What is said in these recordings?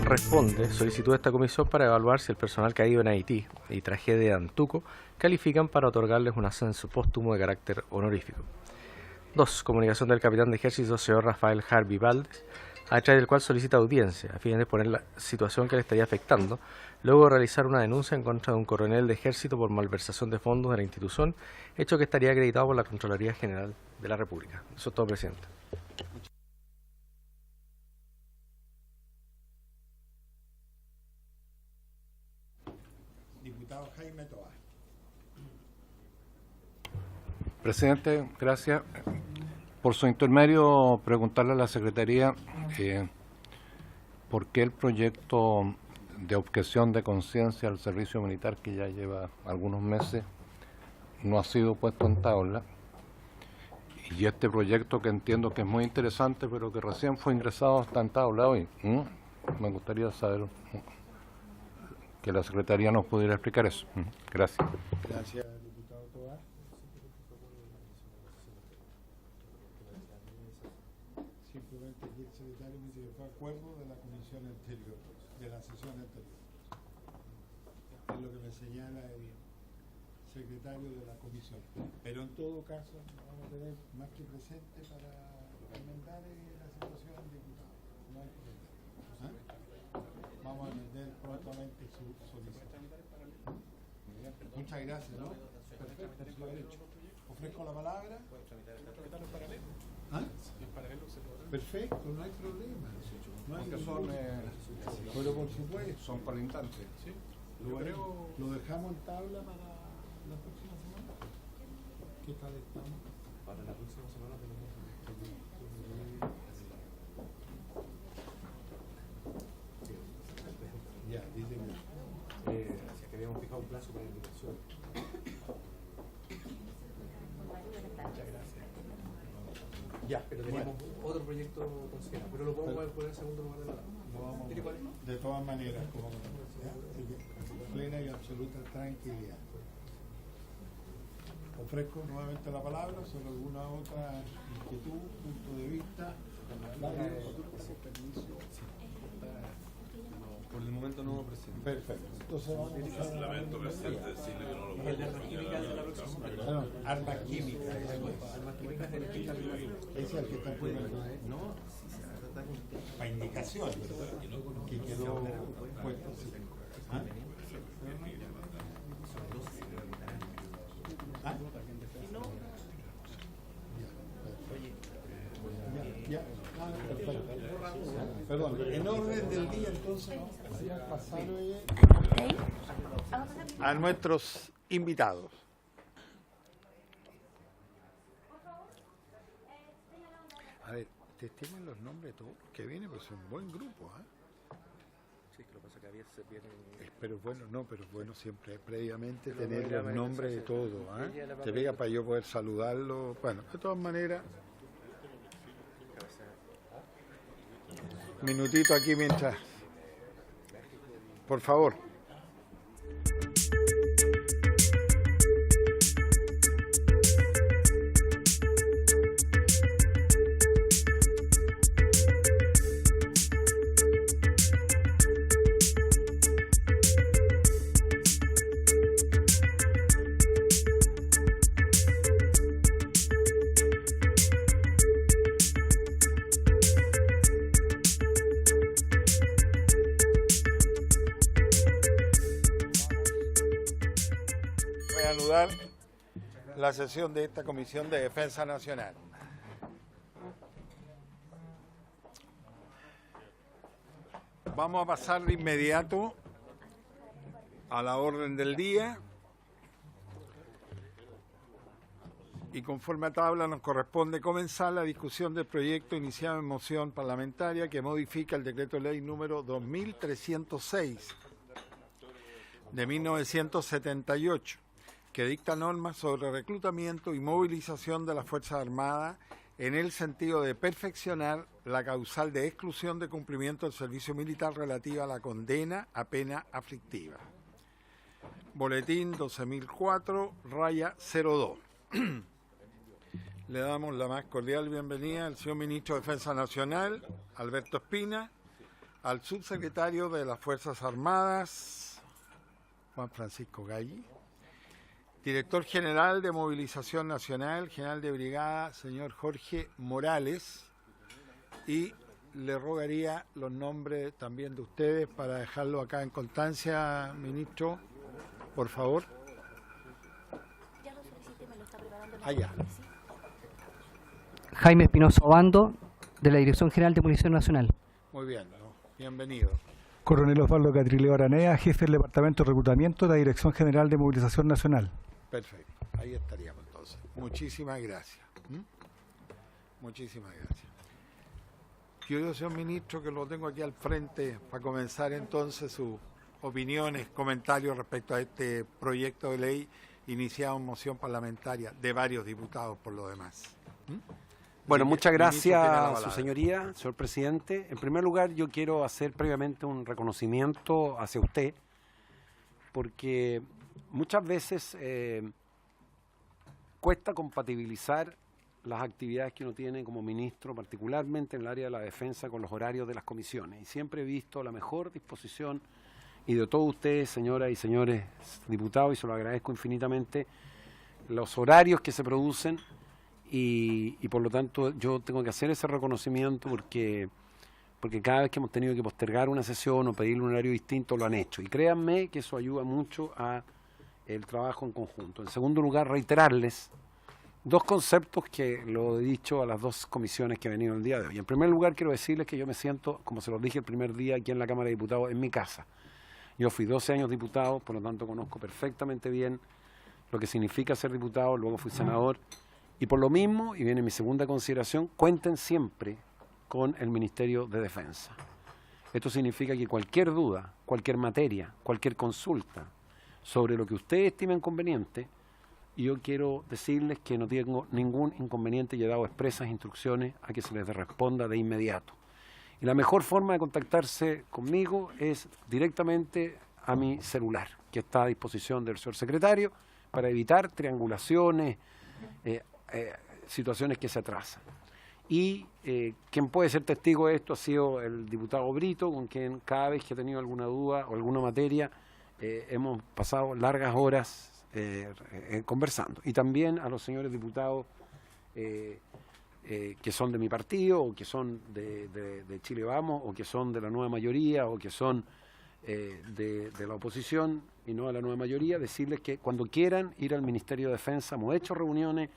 responde solicitud de esta comisión para evaluar si el personal caído en Haití y tragedia de Antuco califican para otorgarles un ascenso póstumo de carácter honorífico. 2. Comunicación del capitán de ejército, señor Rafael Harvey Valdés, a través del cual solicita audiencia a fin de exponer la situación que le estaría afectando, luego de realizar una denuncia en contra de un coronel de ejército por malversación de fondos de la institución, hecho que estaría acreditado por la Contraloría General de la República. Eso es todo, presidente. Diputado Jaime Toá. Presidente, gracias. Por su intermedio, preguntarle a la Secretaría por qué el proyecto de objeción de conciencia al servicio militar, que ya lleva algunos meses, no ha sido puesto en tabla. Y este proyecto, que entiendo que es muy interesante, pero que recién fue ingresado, está en tabla hoy. Me gustaría saber que la Secretaría nos pudiera explicar eso. Gracias. Gracias, diputado Toá. Simplemente aquí el secretario me dice que fue acuerdo de la comisión anterior, de la sesión anterior. Es lo que me señala el secretario de la comisión. Pero en todo caso, vamos a tener más que presente para enmendar la situación del diputado. No hay problema. Vamos a atender prontamente su solicitud. Muchas gracias, ¿no? Perfecto, sí lo he hecho. Ofrezco la palabra. ¿Ah? Perfecto, no hay problema. No hay problema. Pero por supuesto. Son colindantes. ¿Sí? Lo dejamos en tabla para la próxima semana. ¿Qué tal estamos? Para la próxima semana tenemos ya, dígame. si es que habíamos fijado un plazo para la invitación. Muchas gracias. Ya, pero teníamos otro proyecto considerado, pero lo podemos poner en segundo lugar de la tabla. De todas maneras, como plena y absoluta tranquilidad. Ofrezco nuevamente la palabra sobre alguna otra inquietud, punto de vista. Por el momento no, presidente. Perfecto. Entonces vamos a Lamento, presidente, decirle que no lo El de armas químicas de la próxima semana. perdón, armas químicas. Armas químicas del fiscal de la Ese es el que está poniendo. No, Para indicaciones, que quedó puesto así. ¿Ah? ¿Ah? Ya. Ah, perfecto. Perdón, en orden del día entonces vamos a pasar a nuestros invitados. A ver, testemos los nombres de todos los que vienen, pues es un buen grupo, ¿eh? sí, que lo que pasa es que a veces vienen... Pero bueno, no, pero bueno siempre previamente tener los nombres de todos, ¿eh? Te pega para yo poder saludarlo. Bueno, de todas maneras, un minutito aquí mientras, por favor. Anudar la sesión de esta Comisión de Defensa Nacional. Vamos a pasar de inmediato a la orden del día y conforme a tabla nos corresponde comenzar la discusión del proyecto iniciado en moción parlamentaria que modifica el decreto ley número 2306 de 1978 que dicta normas sobre reclutamiento y movilización de las Fuerzas Armadas en el sentido de perfeccionar la causal de exclusión de cumplimiento del servicio militar relativa a la condena a pena aflictiva. Boletín 12.004-02. Le damos la más cordial bienvenida al señor Ministro de Defensa Nacional, Alberto Espina, al subsecretario de las Fuerzas Armadas, Juan Francisco Galli, director general de Movilización Nacional, general de brigada, señor Jorge Morales, y le rogaría los nombres también de ustedes para dejarlo acá en constancia, ministro, por favor. Ya lo solicité, me lo está preparando. Allá. Jaime Espinosa Obando, de la Dirección General de Munición Nacional. Muy bien, ¿no? Bienvenido. Coronel Osvaldo Catrileo Aranea, jefe del Departamento de Reclutamiento de la Dirección General de Movilización Nacional. Perfecto, ahí estaríamos entonces. Muchísimas gracias. Muchísimas gracias. Querido señor ministro, que lo tengo aquí al frente para comenzar entonces sus opiniones, comentarios respecto a este proyecto de ley iniciado en moción parlamentaria de varios diputados por lo demás. Bueno, muchas Ministro, tiene la gracias, palabra. su señoría, señor presidente. En primer lugar, yo quiero hacer previamente un reconocimiento hacia usted, porque muchas veces cuesta compatibilizar las actividades que uno tiene como ministro, particularmente en el área de la defensa, con los horarios de las comisiones. Y siempre he visto la mejor disposición, y de todos ustedes, señoras y señores diputados, y se lo agradezco infinitamente, los horarios que se producen, y por lo tanto yo tengo que hacer ese reconocimiento porque cada vez que hemos tenido que postergar una sesión o pedirle un horario distinto, lo han hecho. Y créanme que eso ayuda mucho a el trabajo en conjunto. En segundo lugar, reiterarles dos conceptos que lo he dicho a las dos comisiones que he venido el día de hoy. En primer lugar, quiero decirles que yo me siento, como se los dije el primer día aquí en la Cámara de Diputados, en mi casa. Yo fui 12 años diputado, por lo tanto conozco perfectamente bien lo que significa ser diputado, luego fui senador. Y por lo mismo, y viene mi segunda consideración, cuenten siempre con el Ministerio de Defensa. Esto significa que cualquier duda, cualquier materia, cualquier consulta sobre lo que ustedes estimen conveniente, y yo quiero decirles que no tengo ningún inconveniente y he dado expresas instrucciones a que se les responda de inmediato. Y la mejor forma de contactarse conmigo es directamente a mi celular, que está a disposición del señor secretario, para evitar triangulaciones, situaciones que se atrasan. Y quien puede ser testigo de esto ha sido el diputado Brito, con quien cada vez que he tenido alguna duda o alguna materia hemos pasado largas horas conversando. Y también a los señores diputados que son de mi partido, o que son de Chile Vamos, o que son de la nueva mayoría, o que son de la oposición y no de la nueva mayoría, decirles que cuando quieran ir al Ministerio de Defensa, hemos hecho reuniones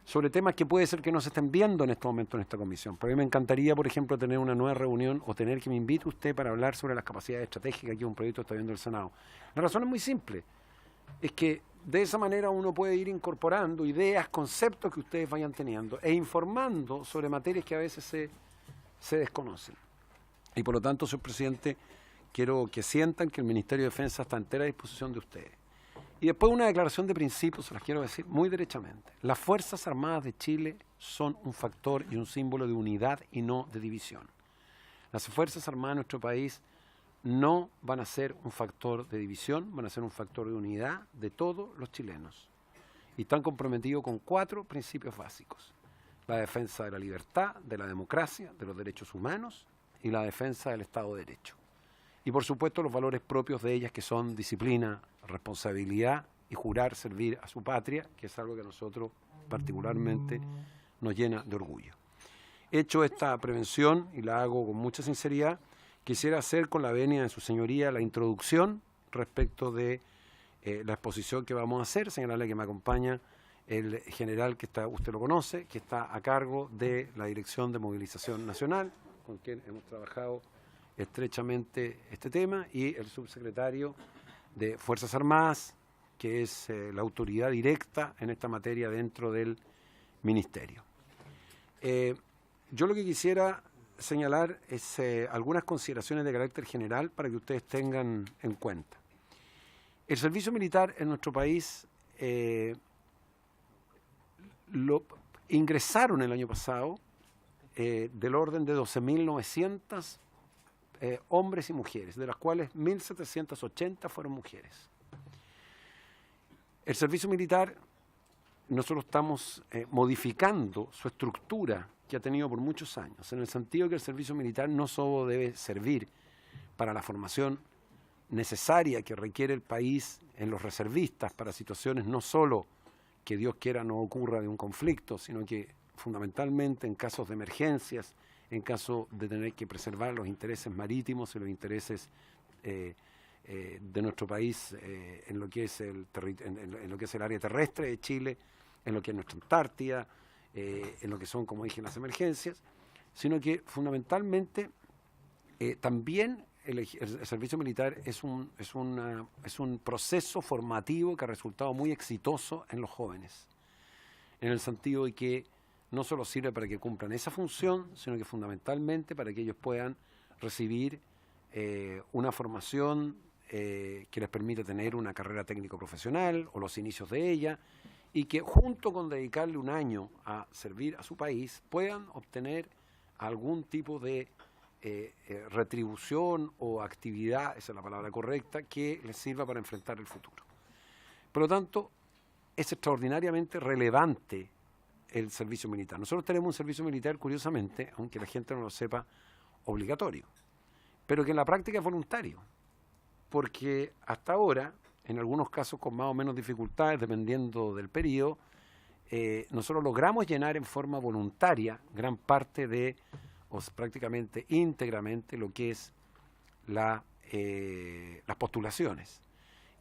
sobre temas que puede ser que no se estén viendo en este momento en esta comisión. Pero a mí me encantaría, por ejemplo, tener una nueva reunión o tener que me invite usted para hablar sobre las capacidades estratégicas, que es un proyecto que está viendo el Senado. La razón es muy simple, es que de esa manera uno puede ir incorporando ideas, conceptos que ustedes vayan teniendo e informando sobre materias que a veces se desconocen. Y por lo tanto, señor presidente, quiero que sientan que el Ministerio de Defensa está a entera disposición de ustedes. Y después una declaración de principios, se las quiero decir muy derechamente. Las Fuerzas Armadas de Chile son un factor y un símbolo de unidad y no de división. Las Fuerzas Armadas de nuestro país no van a ser un factor de división, van a ser un factor de unidad de todos los chilenos. Y están comprometidos con 4 principios básicos: la defensa de la libertad, de la democracia, de los derechos humanos y la defensa del Estado de Derecho. Y por supuesto los valores propios de ellas, que son disciplina, responsabilidad y jurar servir a su patria, que es algo que a nosotros particularmente nos llena de orgullo. Hecho esta prevención, y la hago con mucha sinceridad, quisiera hacer con la venia de su señoría la introducción respecto de la exposición que vamos a hacer. Señalarle que me acompaña el general que está, usted lo conoce, que está a cargo de la Dirección de Movilización Nacional, con quien hemos trabajado estrechamente este tema, y el subsecretario de Fuerzas Armadas, que es la autoridad directa en esta materia dentro del Ministerio. Yo lo que quisiera señalar es algunas consideraciones de carácter general para que ustedes tengan en cuenta. El servicio militar en nuestro país lo ingresaron el año pasado del orden de 12.900 hombres y mujeres, de las cuales 1.780 fueron mujeres. El servicio militar, nosotros estamos modificando su estructura que ha tenido por muchos años, en el sentido que el servicio militar no solo debe servir para la formación necesaria que requiere el país en los reservistas para situaciones no solo que Dios quiera no ocurra de un conflicto, sino que fundamentalmente en casos de emergencias, en caso de tener que preservar los intereses marítimos y los intereses de nuestro país en lo que es en lo que es el área terrestre de Chile, en lo que es nuestra Antártida, en lo que son, como dije, las emergencias, sino que fundamentalmente también el servicio militar es un proceso formativo que ha resultado muy exitoso en los jóvenes, en el sentido de que no solo sirve para que cumplan esa función, sino que fundamentalmente para que ellos puedan recibir una formación que les permita tener una carrera técnico-profesional o los inicios de ella, y que junto con dedicarle un año a servir a su país puedan obtener algún tipo de retribución o actividad, esa es la palabra correcta, que les sirva para enfrentar el futuro. Por lo tanto, es extraordinariamente relevante el servicio militar. Nosotros tenemos un servicio militar, curiosamente, aunque la gente no lo sepa, obligatorio, pero que en la práctica es voluntario, porque hasta ahora, en algunos casos con más o menos dificultades, dependiendo del periodo, nosotros logramos llenar en forma voluntaria gran parte de, o prácticamente íntegramente, lo que es las postulaciones.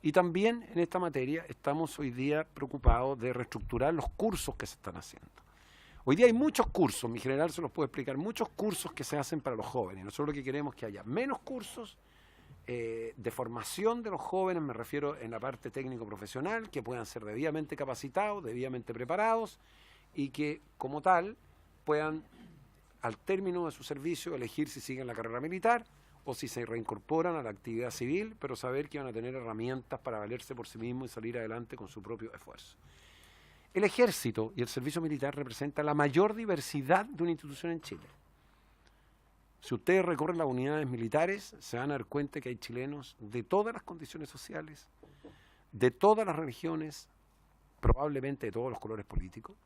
Y también en esta materia estamos hoy día preocupados de reestructurar los cursos que se están haciendo. Hoy día hay muchos cursos, mi general se los puede explicar, muchos cursos que se hacen para los jóvenes. Nosotros lo que queremos es que haya menos cursos de formación de los jóvenes, me refiero en la parte técnico-profesional, que puedan ser debidamente capacitados, debidamente preparados, y que como tal puedan, al término de su servicio, elegir si siguen la carrera militar o si se reincorporan a la actividad civil, pero saber que van a tener herramientas para valerse por sí mismos y salir adelante con su propio esfuerzo. El ejército y el servicio militar representan la mayor diversidad de una institución en Chile. Si ustedes recorren las unidades militares, se van a dar cuenta que hay chilenos de todas las condiciones sociales, de todas las religiones, probablemente de todos los colores políticos,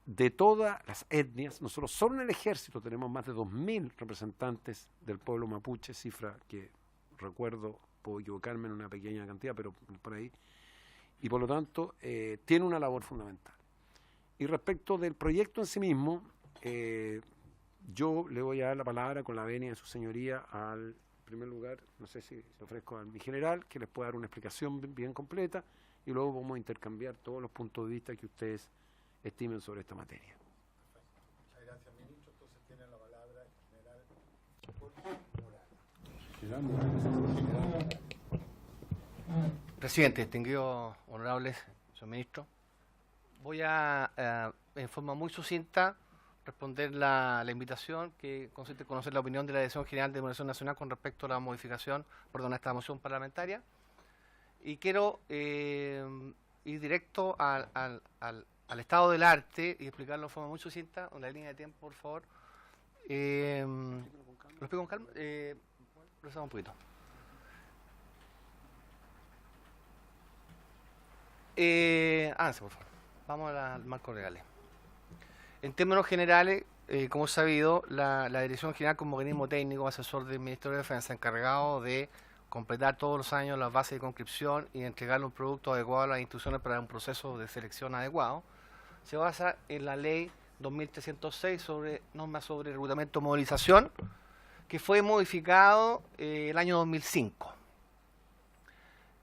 de todas las etnias. Nosotros solo en el ejército tenemos más de 2.000 representantes del pueblo mapuche, cifra que recuerdo, puedo equivocarme en una pequeña cantidad, pero por ahí. Y por lo tanto, tiene una labor fundamental. Y respecto del proyecto en sí mismo, yo le voy a dar la palabra con la venia de su señoría al primer lugar, no sé si le ofrezco a mi general, que les pueda dar una explicación bien completa, y luego vamos a intercambiar todos los puntos de vista que ustedes estimen sobre esta materia. Muchas gracias, ministro. Entonces tiene la palabra el general. Presidente, distinguidos honorables, señor ministro, voy a, en forma muy sucinta, responder la invitación que consiste en conocer la opinión de la Dirección General de Demolición Nacional con respecto a la modificación, perdón, a esta moción parlamentaria. Y quiero ir directo al estado del arte y explicarlo de forma muy sucinta, en la línea de tiempo, por favor. ¿Lo explico con calma? Procedamos un poquito. Avance, por favor. Vamos al marco legal. En términos generales, como es sabido, la Dirección General como organismo técnico asesor del Ministerio de Defensa, encargado de completar todos los años las bases de conscripción y entregarle un producto adecuado a las instituciones para un proceso de selección adecuado, se basa en la Ley 2306 sobre normas sobre reclutamiento y movilización, que fue modificado el año 2005.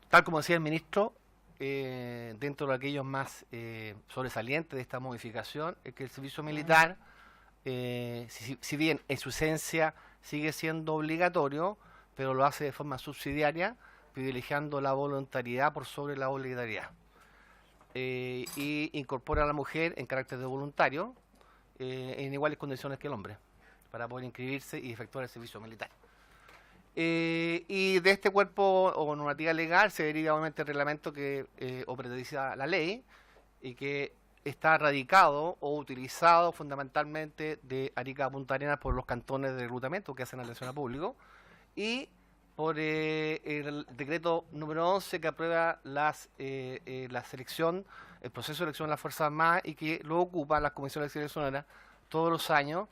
Tal como decía el ministro, dentro de aquellos más sobresalientes de esta modificación es que el servicio militar, si bien en su esencia sigue siendo obligatorio, pero lo hace de forma subsidiaria, privilegiando la voluntariedad por sobre la obligatoriedad. Y incorpora a la mujer en carácter de voluntario en iguales condiciones que el hombre, para poder inscribirse y efectuar el servicio militar. Y de este cuerpo o normativa legal se deriva obviamente el reglamento que operativa la ley y que está radicado o utilizado fundamentalmente de Arica a Punta Arenas por los cantones de reclutamiento que hacen atención al público y por el decreto número 11 que aprueba la selección, el proceso de elección de las Fuerzas Armadas y que lo ocupa las comisiones elecciones todos los años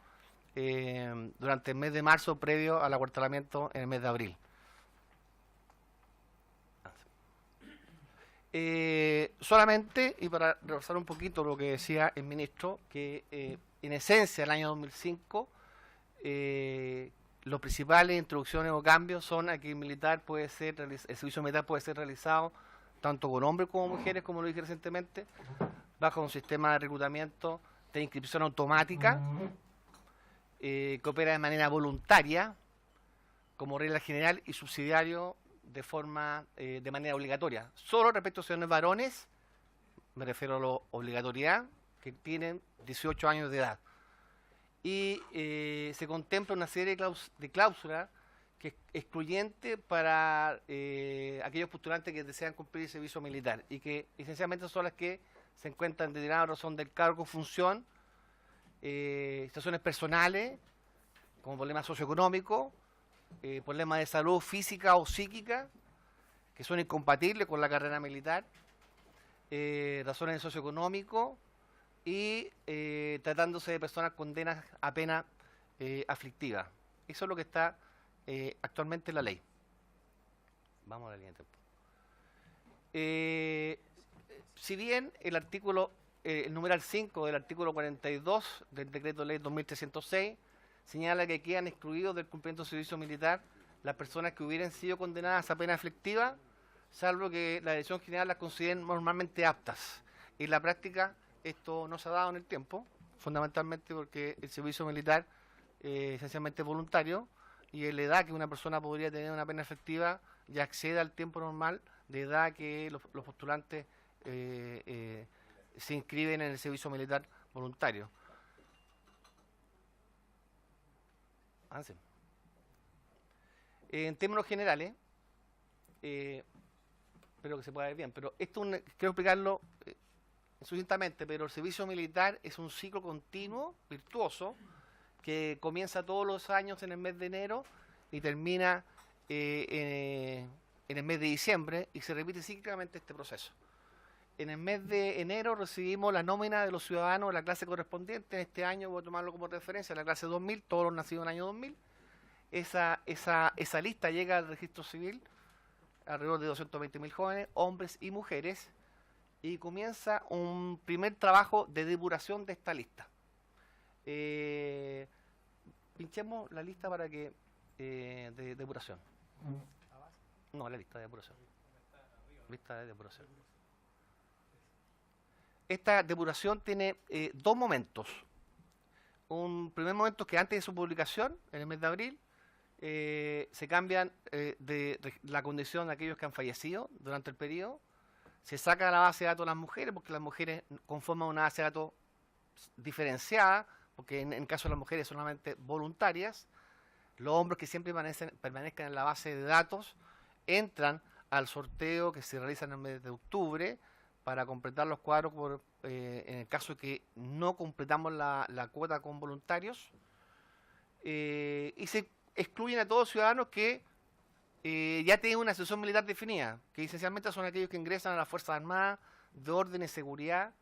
durante el mes de marzo previo al acuartelamiento en el mes de abril. Solamente, y para reforzar un poquito lo que decía el ministro, que en esencia el año 2005 los principales introducciones o cambios son a que el servicio militar puede ser realizado tanto con hombres como mujeres, como lo dije recientemente, bajo un sistema de reclutamiento de inscripción automática, que opera de manera voluntaria, como regla general, y subsidiario de manera obligatoria. Solo respecto a ciudadanos varones, me refiero a la obligatoriedad, que tienen 18 años de edad. Y se contempla una serie de cláusulas que es excluyente para aquellos postulantes que desean cumplir el servicio militar y que esencialmente son las que se encuentran de determinada razón del cargo, función, situaciones personales, como problemas socioeconómicos, problemas de salud física o psíquica, que son incompatibles con la carrera militar, razones de socioeconómico y tratándose de personas condenas a pena aflictiva. Eso es lo que está actualmente en la ley. Vamos a la línea de tiempo. Si bien el numeral 5 del artículo 42 del decreto ley 2306 señala que quedan excluidos del cumplimiento del servicio militar las personas que hubieran sido condenadas a pena aflictiva, salvo que la Dirección General las considere normalmente aptas. En la práctica esto no se ha dado en el tiempo, fundamentalmente porque el servicio militar esencialmente es voluntario y en la edad que una persona podría tener una pena efectiva ya accede al tiempo normal de edad que los postulantes se inscriben en el servicio militar voluntario. Avance. En términos generales, espero que se pueda ver bien, pero esto quiero explicarlo sucintamente, pero el servicio militar es un ciclo continuo, virtuoso, que comienza todos los años en el mes de enero y termina en el mes de diciembre y se repite cíclicamente este proceso. En el mes de enero recibimos la nómina de los ciudadanos de la clase correspondiente. En este año voy a tomarlo como referencia, la clase 2000, todos los nacidos en el año 2000. Esa lista llega al registro civil, alrededor de 220.000 jóvenes, hombres y mujeres, y comienza un primer trabajo de depuración de esta lista. Pinchemos la lista para que de depuración. No, la lista de depuración. Lista de depuración. Esta depuración tiene dos momentos. Un primer momento que antes de su publicación, en el mes de abril, se cambian de la condición de aquellos que han fallecido durante el periodo. Se saca de la base de datos las mujeres, porque las mujeres conforman una base de datos diferenciada, porque en el caso de las mujeres son solamente voluntarias. Los hombres que siempre permanezcan en la base de datos entran al sorteo que se realiza en el mes de octubre para completar los cuadros en el caso de que no completamos la cuota con voluntarios. Y se excluyen a todos los ciudadanos que ya tienen una asociación militar definida, que esencialmente son aquellos que ingresan a las Fuerzas Armadas de Orden y Seguridad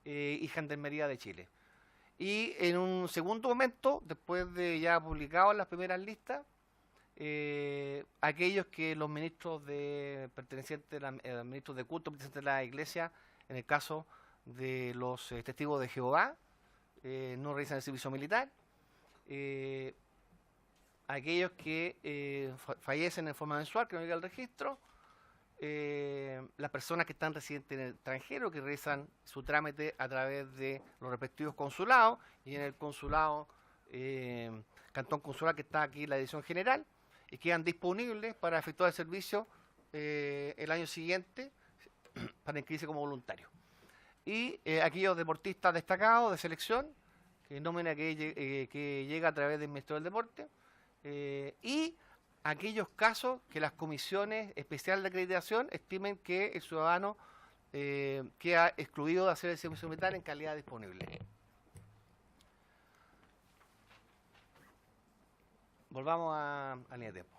y Gendarmería de Chile. Y en un segundo momento, después de ya publicado las primeras listas, aquellos que los ministros ministros de culto pertenecientes a la Iglesia, en el caso de los testigos de Jehová, no realizan el servicio militar, aquellos que fallecen en forma mensual, que no llega al registro, las personas que están residentes en el extranjero, que realizan su trámite a través de los respectivos consulados, y en el consulado, cantón consular que está aquí en la Dirección General, y quedan disponibles para efectuar el servicio el año siguiente para inscribirse como voluntario. Y aquellos deportistas destacados de selección, que nómina que llega a través del Ministerio del Deporte, y aquellos casos que las comisiones especiales de acreditación estimen que el ciudadano queda excluido de hacer el servicio militar en calidad disponible. Volvamos a línea de tiempo.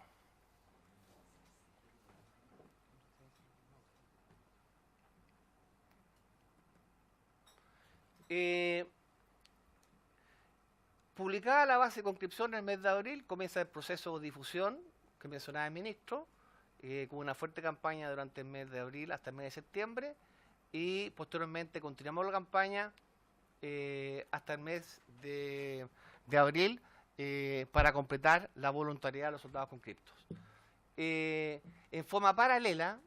Publicada la base de conscripción en el mes de abril, comienza el proceso de difusión que mencionaba el ministro, con una fuerte campaña durante el mes de abril hasta el mes de septiembre, y posteriormente continuamos la campaña hasta el mes de abril para completar la voluntariedad de los soldados conscriptos. En forma paralela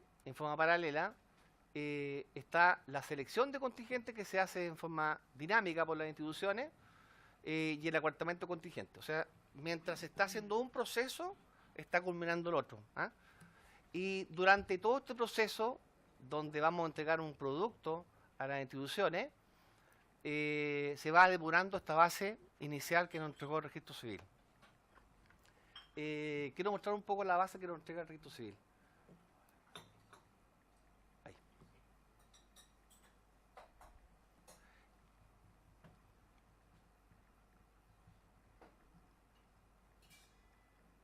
está la selección de contingentes que se hace en forma dinámica por las instituciones y el acuartamiento contingente. O sea, mientras se está haciendo un proceso, está culminando el otro. Y durante todo este proceso, donde vamos a entregar un producto a las instituciones, se va depurando esta base inicial que nos entregó el Registro Civil. Quiero mostrar un poco la base que nos entrega el Registro Civil. Ahí.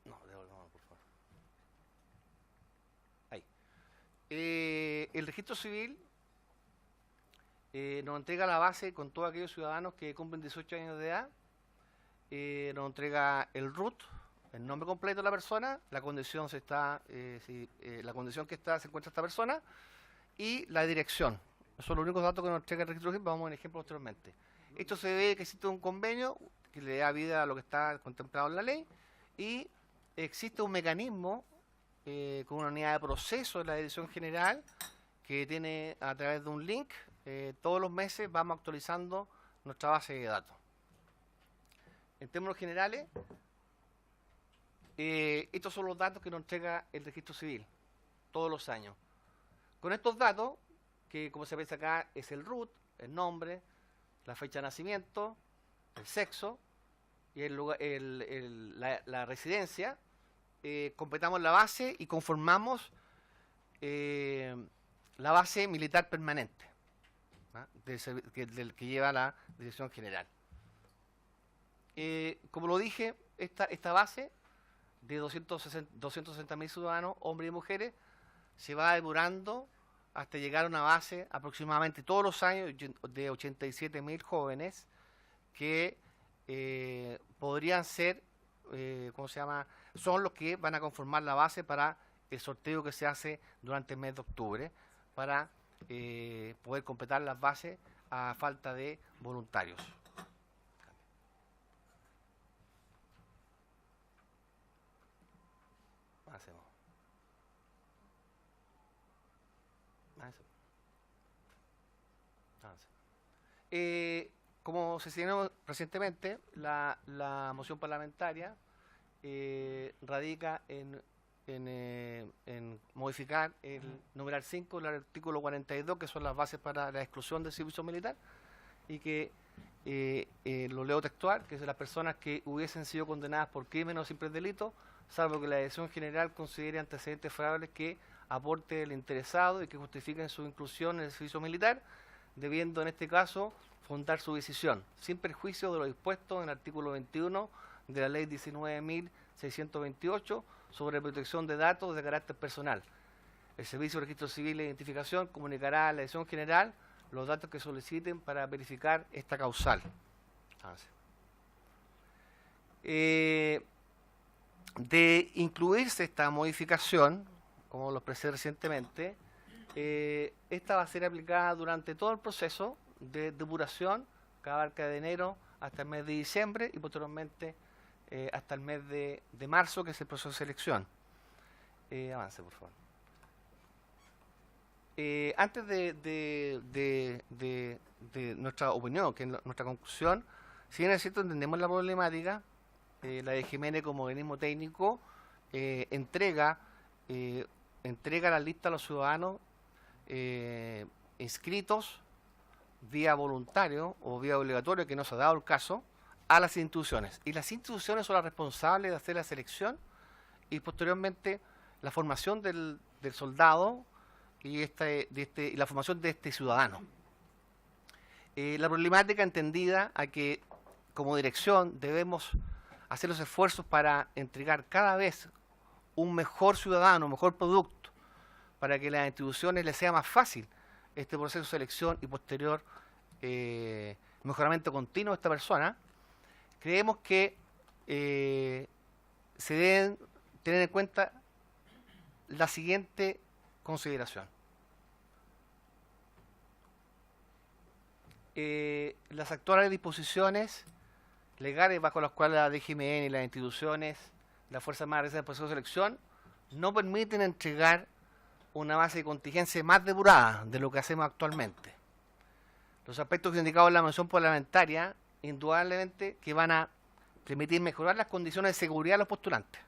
No, devolvamos, por favor. Ahí. El Registro Civil nos entrega la base con todos aquellos ciudadanos que cumplen 18 años de edad. Nos entrega el RUT, el nombre completo de la persona, la condición la condición que se encuentra esta persona y la dirección. Esos son los únicos datos que nos entrega el Registro Civil. Vamos a un ejemplo posteriormente. Esto se ve que existe un convenio que le da vida a lo que está contemplado en la ley y existe un mecanismo con una unidad de proceso de la Dirección General que tiene a través de un link. Todos los meses vamos actualizando nuestra base de datos. En términos generales, estos son los datos que nos entrega el Registro Civil todos los años. Con estos datos, que como se ve acá es el RUT, el nombre, la fecha de nacimiento, el sexo y la residencia, completamos la base y conformamos la base militar permanente del que lleva la Dirección General. Como lo dije, esta base de 260.000 ciudadanos, hombres y mujeres, se va depurando hasta llegar a una base aproximadamente todos los años de 87.000 jóvenes que podrían ser, son los que van a conformar la base para el sorteo que se hace durante el mes de octubre para poder completar las bases a falta de voluntarios. Como se señaló recientemente, la moción parlamentaria radica en modificar el numeral 5 del artículo 42, que son las bases para la exclusión del servicio militar, y que lo leo textual, que es las personas que hubiesen sido condenadas por crimen o simples delitos, salvo que la Dirección General considere antecedentes favorables que aporte el interesado y que justifiquen su inclusión en el servicio militar, debiendo en este caso fundar su decisión, sin perjuicio de lo dispuesto en el artículo 21 de la Ley 19.628 sobre protección de datos de carácter personal. El Servicio de Registro Civil de Identificación comunicará a la Dirección General los datos que soliciten para verificar esta causal. De incluirse esta modificación, como lo expresé recientemente, esta va a ser aplicada durante todo el proceso de depuración, que abarca de enero hasta el mes de diciembre y posteriormente hasta el mes de marzo, que es el proceso de selección. Avance, por favor. Antes de nuestra opinión, que es nuestra conclusión, si bien es cierto, entendemos la problemática, la DGMN como organismo técnico entrega la lista a los ciudadanos inscritos vía voluntario o vía obligatorio, que no se ha dado el caso, a las instituciones. Y las instituciones son las responsables de hacer la selección y posteriormente la formación del soldado y la formación de este ciudadano. La problemática entendida a que como dirección debemos hacer los esfuerzos para entregar cada vez un mejor ciudadano, un mejor producto, para que las instituciones les sea más fácil este proceso de selección y posterior mejoramiento continuo de esta persona. creemos que se deben tener en cuenta la siguiente consideración. Las actuales disposiciones legales bajo las cuales la DGMN y las instituciones, la Fuerza Armada realizan el proceso de selección, no permiten entregar una base de contingencia más depurada de lo que hacemos actualmente. Los aspectos indicados en la mención parlamentaria, indudablemente que van a permitir mejorar las condiciones de seguridad de los postulantes.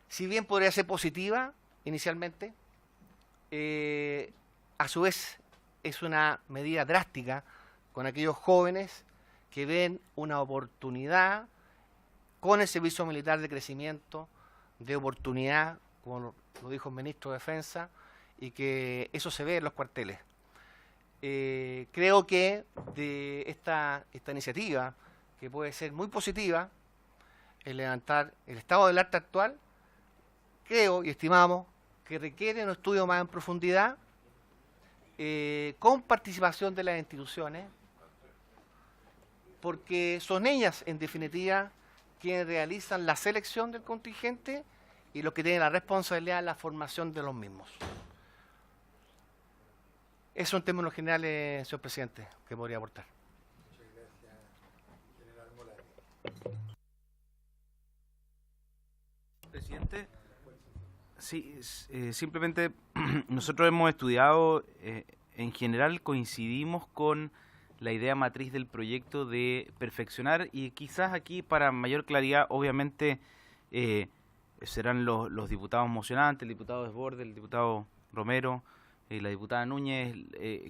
Si bien podría ser positiva inicialmente, a su vez es una medida drástica con aquellos jóvenes que ven una oportunidad con el servicio militar de crecimiento, de oportunidad, como lo dijo el ministro de Defensa, y que eso se ve en los cuarteles. Creo que de esta iniciativa, que puede ser muy positiva, el levantar el estado del arte actual, creo y estimamos que requiere un estudio más en profundidad, con participación de las instituciones, porque son ellas, en definitiva, quienes realizan la selección del contingente y los que tienen la responsabilidad de la formación de los mismos. Eso en términos generales, señor presidente, que podría aportar. Muchas gracias, general Morales. Presidente, sí, simplemente nosotros hemos estudiado, en general coincidimos con la idea matriz del proyecto de perfeccionar, y quizás aquí para mayor claridad, obviamente serán los diputados mocionantes, el diputado Desbordes, el diputado Romero, la diputada Núñez,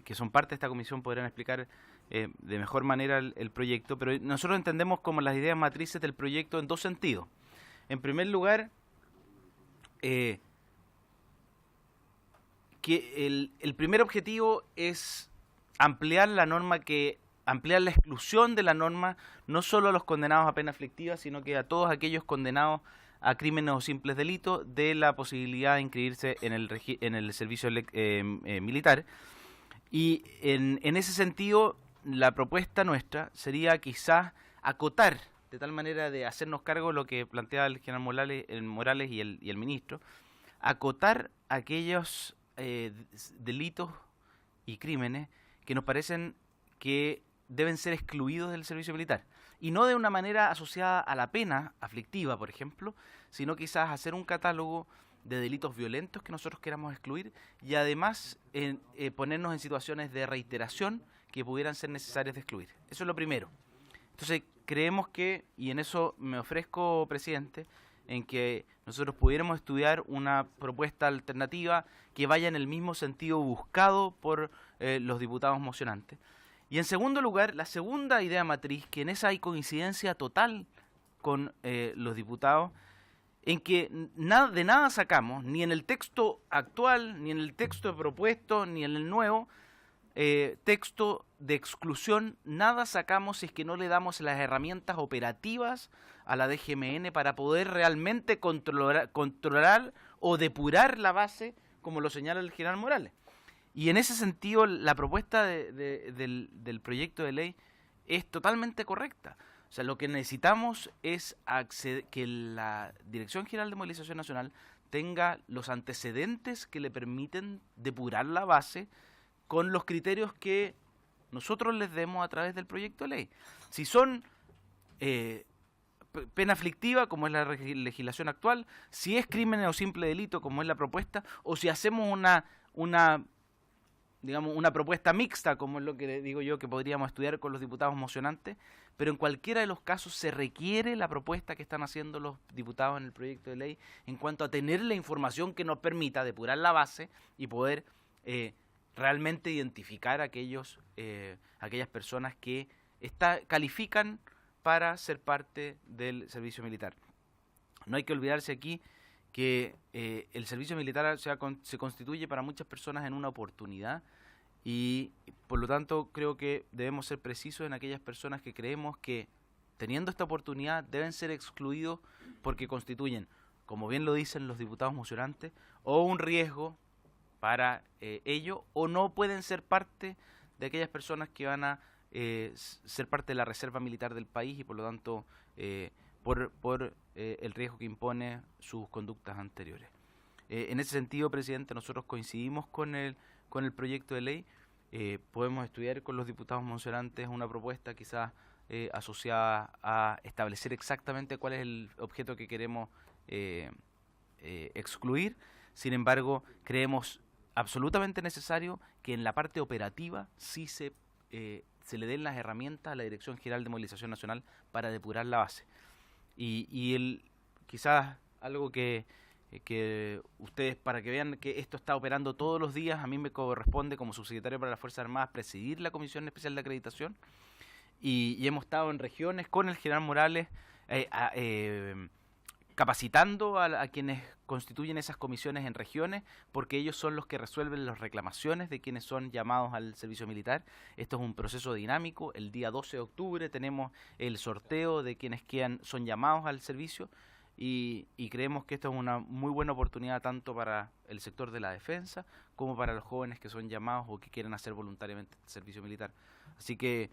que son parte de esta comisión, podrán explicar de mejor manera el proyecto, pero nosotros entendemos como las ideas matrices del proyecto en dos sentidos. En primer lugar, que el primer objetivo es ampliar la norma, ampliar la exclusión de la norma, no solo a los condenados a pena aflictiva, sino que a todos aquellos condenados a crímenes o simples delitos, de la posibilidad de inscribirse en el servicio militar. Y en ese sentido, la propuesta nuestra sería quizás acotar, de tal manera de hacernos cargo de lo que plantea el general Morales y el ministro, acotar aquellos delitos y crímenes que nos parecen que deben ser excluidos del servicio militar. Y no de una manera asociada a la pena aflictiva, por ejemplo, sino quizás hacer un catálogo de delitos violentos que nosotros queramos excluir, y además ponernos en situaciones de reiteración que pudieran ser necesarias de excluir. Eso es lo primero. Entonces, creemos que, y en eso me ofrezco, presidente, en que nosotros pudiéramos estudiar una propuesta alternativa que vaya en el mismo sentido buscado por los diputados mocionantes. Y en segundo lugar, la segunda idea matriz, que en esa hay coincidencia total con los diputados, en que de nada sacamos, ni en el texto actual, ni en el texto propuesto, ni en el nuevo texto de exclusión, nada sacamos si es que no le damos las herramientas operativas a la DGMN para poder realmente controlar o depurar la base, como lo señala el general Morales. Y en ese sentido, la propuesta del proyecto de ley es totalmente correcta. O sea, lo que necesitamos es que la Dirección General de Movilización Nacional tenga los antecedentes que le permiten depurar la base con los criterios que nosotros les demos a través del proyecto de ley. Si son pena aflictiva, como es la legislación actual, si es crimen o simple delito, como es la propuesta, o si hacemos una propuesta mixta, como es lo que digo yo que podríamos estudiar con los diputados mocionantes, pero en cualquiera de los casos se requiere la propuesta que están haciendo los diputados en el proyecto de ley en cuanto a tener la información que nos permita depurar la base y poder realmente identificar aquellas personas que califican para ser parte del servicio militar. No hay que olvidarse aquí que el servicio militar se constituye para muchas personas en una oportunidad, y por lo tanto creo que debemos ser precisos en aquellas personas que creemos que, teniendo esta oportunidad, deben ser excluidos porque constituyen, como bien lo dicen los diputados mocionantes, o un riesgo para ello, o no pueden ser parte de aquellas personas que van a ser parte de la reserva militar del país y por lo tanto por el riesgo que impone sus conductas anteriores. En ese sentido, presidente, nosotros coincidimos con el proyecto de ley. Podemos estudiar con los diputados mencionantes una propuesta quizás asociada a establecer exactamente cuál es el objeto que queremos excluir. Sin embargo, creemos absolutamente necesario que en la parte operativa sí se le den las herramientas a la Dirección General de Movilización Nacional para depurar la base. Y quizás algo que ustedes, para que vean que esto está operando todos los días, a mí me corresponde como subsecretario para las Fuerzas Armadas presidir la Comisión Especial de Acreditación y hemos estado en regiones con el general Morales capacitando a quienes constituyen esas comisiones en regiones, porque ellos son los que resuelven las reclamaciones de quienes son llamados al servicio militar. Esto es un proceso dinámico. El día 12 de octubre tenemos el sorteo de quienes son llamados al servicio y creemos que esto es una muy buena oportunidad tanto para el sector de la defensa como para los jóvenes que son llamados o que quieren hacer voluntariamente el servicio militar. Así que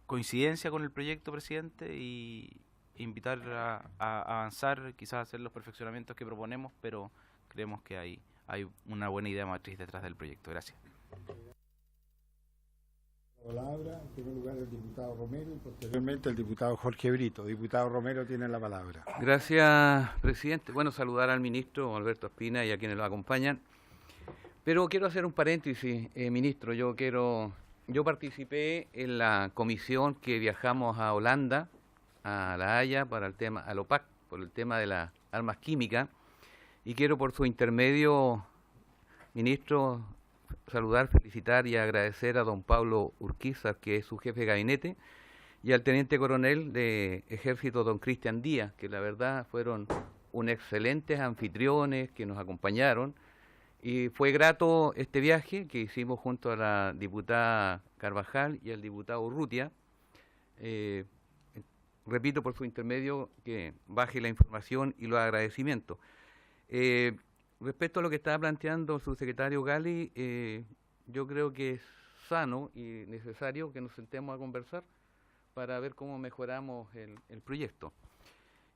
coincidencia con el proyecto, presidente, y invitar a avanzar, quizás hacer los perfeccionamientos que proponemos, pero creemos que hay una buena idea matriz detrás del proyecto. Gracias. La palabra, en primer lugar, el diputado Romero y posteriormente el diputado Jorge Brito. Diputado Romero tiene la palabra. Gracias, presidente. Bueno, saludar al ministro Alberto Espina y a quienes lo acompañan. Pero quiero hacer un paréntesis, ministro. Yo participé en la comisión que viajamos a Holanda, a La Haya, para el tema, al OPAC, por el tema de las armas químicas, y quiero por su intermedio, ministro, saludar, felicitar y agradecer a don Pablo Urquiza, que es su jefe de gabinete, y al teniente coronel de Ejército, don Cristian Díaz, que la verdad fueron unos excelentes anfitriones que nos acompañaron, y fue grato este viaje que hicimos junto a la diputada Carvajal y al diputado Urrutia. Repito por su intermedio que baje la información y los agradecimientos. Respecto a lo que estaba planteando el subsecretario Gali, yo creo que es sano y necesario que nos sentemos a conversar para ver cómo mejoramos el proyecto.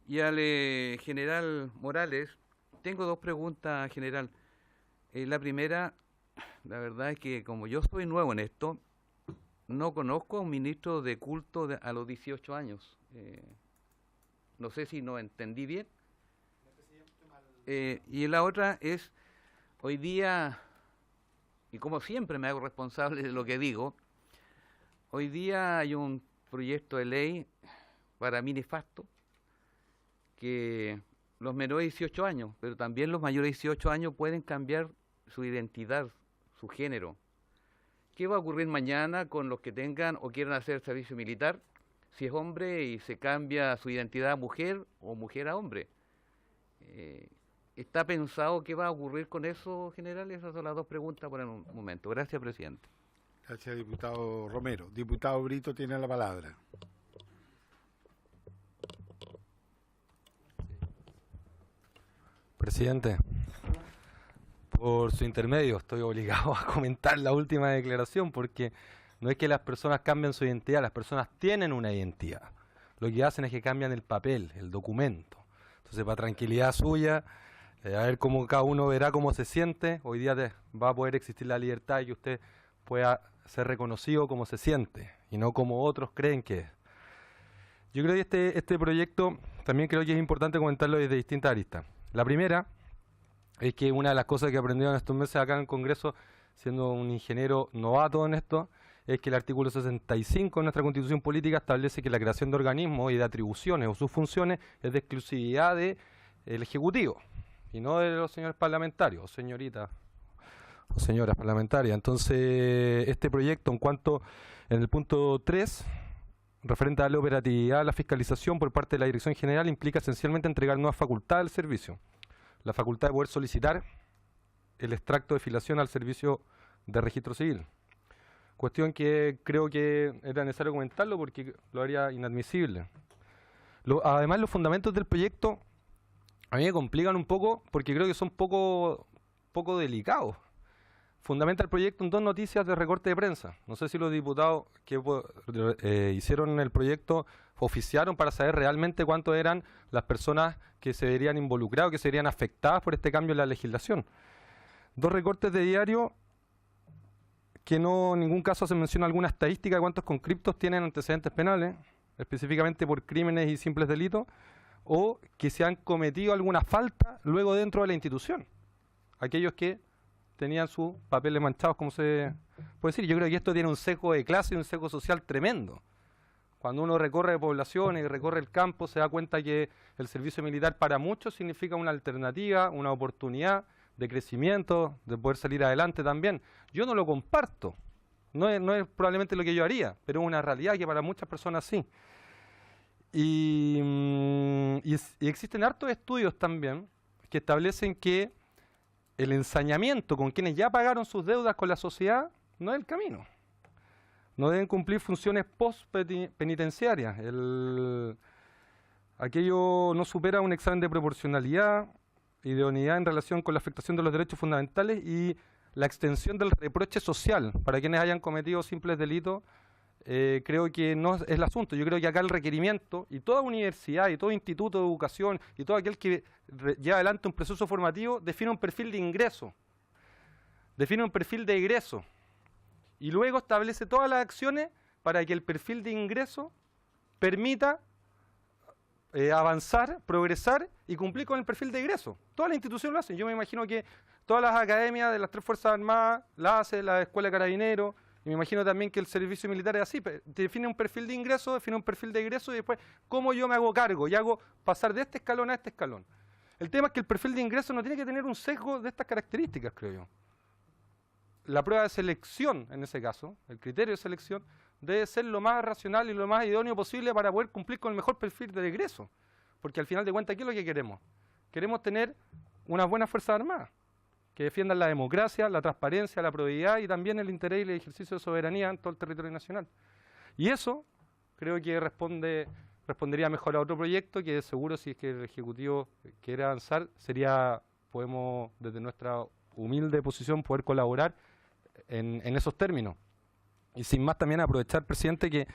Y al general Morales, tengo dos preguntas, general. La primera, la verdad es que como yo soy nuevo en esto, no conozco a un ministro de culto a los 18 años. No sé si no entendí bien. Y la otra es, hoy día, y como siempre me hago responsable de lo que digo, hoy día hay un proyecto de ley para mi nefasto que los menores de 18 años, pero también los mayores de 18 años pueden cambiar su identidad, su género. ¿Qué va a ocurrir mañana con los que tengan o quieran hacer servicio militar? Si es hombre y se cambia su identidad a mujer o mujer a hombre. ¿Está pensado qué va a ocurrir con eso, general? Esas son las dos preguntas por el momento. Gracias, presidente. Gracias, diputado Romero. Diputado Brito tiene la palabra. Presidente, por su intermedio estoy obligado a comentar la última declaración porque no es que las personas cambien su identidad, las personas tienen una identidad. Lo que hacen es que cambian el papel, el documento. Entonces, para tranquilidad suya, a ver cómo cada uno verá cómo se siente. Hoy día va a poder existir la libertad y que usted pueda ser reconocido como se siente y no como otros creen que es. Yo creo que este proyecto también creo que es importante comentarlo desde distintas aristas. La primera es que una de las cosas que aprendí en estos meses acá en el Congreso, siendo un ingeniero novato en esto, es que el artículo 65 de nuestra Constitución Política establece que la creación de organismos y de atribuciones o sus funciones es de exclusividad del Ejecutivo y no de los señores parlamentarios, o señoritas o señoras parlamentarias. Entonces, este proyecto, en el punto 3, referente a la operatividad de la fiscalización por parte de la Dirección General, implica esencialmente entregar nuevas facultades al servicio. La facultad de poder solicitar el extracto de filiación al servicio de registro civil. Cuestión que creo que era necesario comentarlo porque lo haría inadmisible. Además, los fundamentos del proyecto a mí me complican un poco porque creo que son poco delicados. fundamenta el proyecto en 2 noticias de recorte de prensa. No sé si los diputados que hicieron el proyecto oficiaron para saber realmente cuánto eran las personas que se verían involucradas, que se verían afectadas por este cambio en la legislación. 2 recortes de diario que no en ningún caso se menciona alguna estadística de cuántos conscriptos tienen antecedentes penales, específicamente por crímenes y simples delitos, o que se han cometido alguna falta luego dentro de la institución. Aquellos que tenían sus papeles manchados, como se puede decir. Yo creo que esto tiene un sesgo de clase y un sesgo social tremendo. Cuando uno recorre poblaciones y recorre el campo, se da cuenta que el servicio militar para muchos significa una alternativa, una oportunidad de crecimiento, de poder salir adelante también. Yo no lo comparto, no es probablemente lo que yo haría, pero es una realidad que para muchas personas sí. Y existen hartos estudios también que establecen que el ensañamiento con quienes ya pagaron sus deudas con la sociedad no es el camino. No deben cumplir funciones post-penitenciarias. Aquello no supera un examen de proporcionalidad y de unidad en relación con la afectación de los derechos fundamentales y la extensión del reproche social para quienes hayan cometido simples delitos. Creo que no es el asunto. Yo creo que acá el requerimiento, y toda universidad, y todo instituto de educación, y todo aquel que lleva adelante un proceso formativo, define un perfil de ingreso, define un perfil de egreso, y luego establece todas las acciones para que el perfil de ingreso permita avanzar, progresar y cumplir con el perfil de egreso. Todas las instituciones lo hacen. Yo me imagino que todas las academias de las 3 Fuerzas Armadas la hace la Escuela de Carabineros, y me imagino también que el servicio militar es así, define un perfil de ingreso, define un perfil de egreso y después cómo yo me hago cargo y hago pasar de este escalón a este escalón. El tema es que el perfil de ingreso no tiene que tener un sesgo de estas características, creo yo. La prueba de selección, en ese caso, el criterio de selección, debe ser lo más racional y lo más idóneo posible para poder cumplir con el mejor perfil de egreso. Porque al final de cuentas, ¿qué es lo que queremos? Queremos tener unas buenas Fuerzas Armadas que defiendan la democracia, la transparencia, la probidad y también el interés y el ejercicio de soberanía en todo el territorio nacional. Y eso creo que respondería mejor a otro proyecto que seguro, si es que el Ejecutivo quiere avanzar, podemos desde nuestra humilde posición poder colaborar en esos términos. Y sin más también aprovechar, presidente, que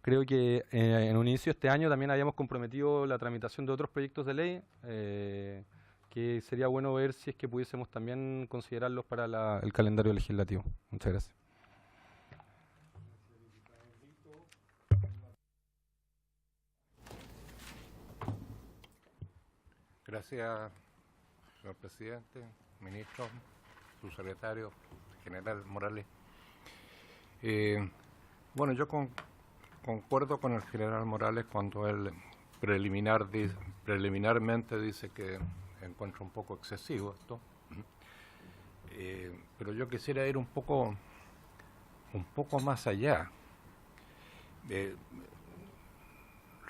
creo que en un inicio de este año también habíamos comprometido la tramitación de otros proyectos de ley, que sería bueno ver si es que pudiésemos también considerarlos para el calendario legislativo. Muchas gracias. Gracias, señor presidente, ministro, subsecretario general Morales. Bueno, yo concuerdo con el general Morales cuando él preliminarmente dice que encuentra un poco excesivo esto, pero yo quisiera ir un poco más allá.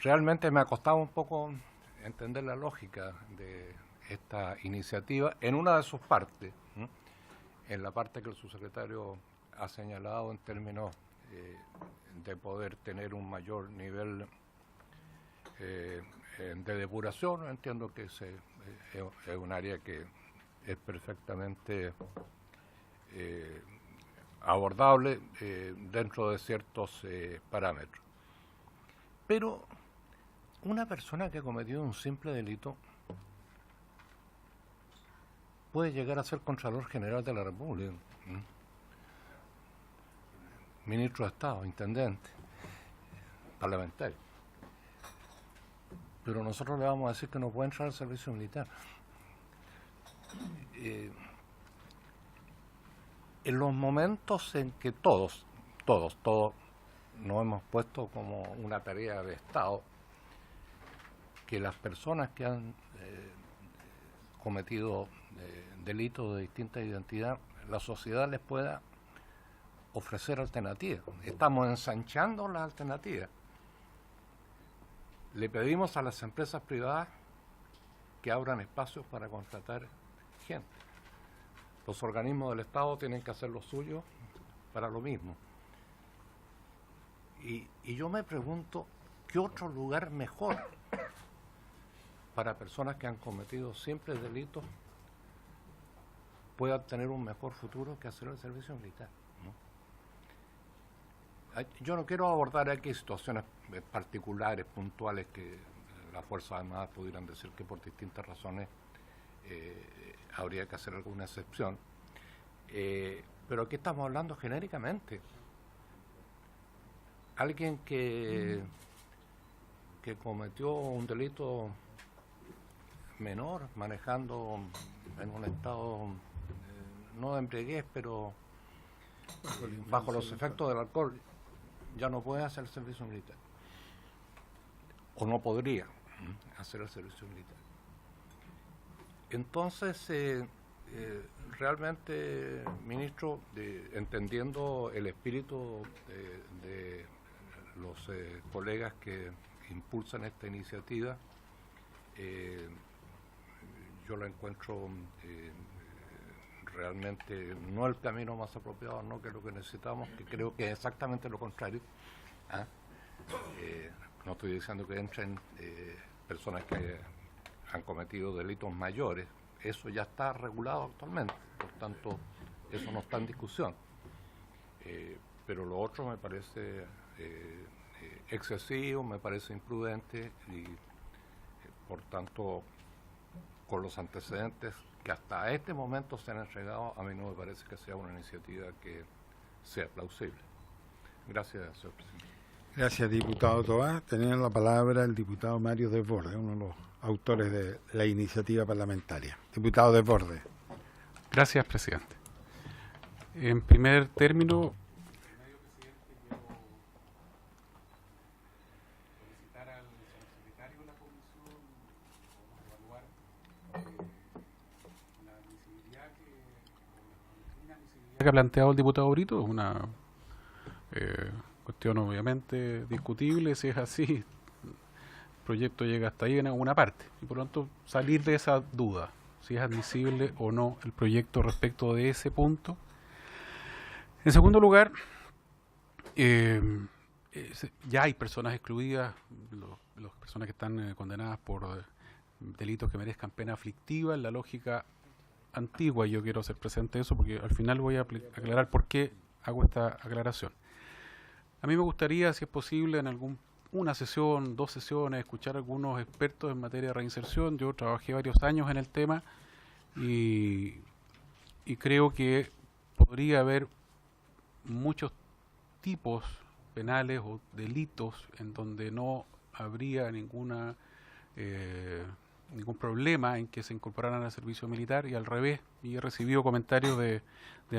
Realmente me ha costado un poco entender la lógica de esta iniciativa en una de sus partes, en la parte que el subsecretario ha señalado en términos de poder tener un mayor nivel de depuración. Entiendo que es un área que es perfectamente abordable dentro de ciertos parámetros. Pero una persona que ha cometido un simple delito puede llegar a ser Contralor General de la República, ministro de Estado, intendente, parlamentario. Pero nosotros le vamos a decir que no puede entrar al servicio militar. En los momentos en que todos nos hemos puesto como una tarea de Estado que las personas que han cometido delitos de distinta identidad, la sociedad les pueda ofrecer alternativas. Estamos ensanchando las alternativas. Le pedimos a las empresas privadas que abran espacios para contratar gente. Los organismos del Estado tienen que hacer lo suyo para lo mismo. Y yo me pregunto, ¿qué otro lugar mejor para personas que han cometido simples delitos pueda tener un mejor futuro que hacer el servicio militar, ¿no? Yo no quiero abordar aquí situaciones particulares, puntuales, que las Fuerzas Armadas pudieran decir que por distintas razones habría que hacer alguna excepción. Pero aquí estamos hablando genéricamente. Alguien que cometió un delito menor, manejando en un estado no de embriaguez, pero bajo los efectos del alcohol, ya no puede hacer el servicio militar. O no podría hacer el servicio militar. Entonces, realmente, ministro, entendiendo el espíritu de los colegas que impulsan esta iniciativa, yo la encuentro realmente no el camino más apropiado, no que es lo que necesitamos, que creo que es exactamente lo contrario. No estoy diciendo que entren personas que han cometido delitos mayores, eso ya está regulado actualmente, por tanto eso no está en discusión, pero lo otro me parece excesivo, me parece imprudente y por tanto, con los antecedentes que hasta este momento se han entregado, a mí no me parece que sea una iniciativa que sea plausible. Gracias, señor presidente. Gracias, diputado Toá. Tenía la palabra el diputado Mario Desbordes, uno de los autores de la iniciativa parlamentaria. Diputado Desbordes. Gracias, presidente. En primer término, que ha planteado el diputado Brito es una cuestión obviamente discutible. Si es así, el proyecto llega hasta ahí en alguna parte y por lo tanto salir de esa duda si es admisible o no el proyecto respecto de ese punto. En segundo lugar, ya hay personas excluidas, las personas que están condenadas por delitos que merezcan pena aflictiva, en la lógica antigua. Yo quiero hacer presente eso porque al final voy a aclarar por qué hago esta aclaración. A mí me gustaría, si es posible, en una sesión, 2 sesiones, escuchar a algunos expertos en materia de reinserción. Yo trabajé varios años en el tema y creo que podría haber muchos tipos penales o delitos en donde no habría ningún problema en que se incorporaran al servicio militar y al revés. Y he recibido comentarios de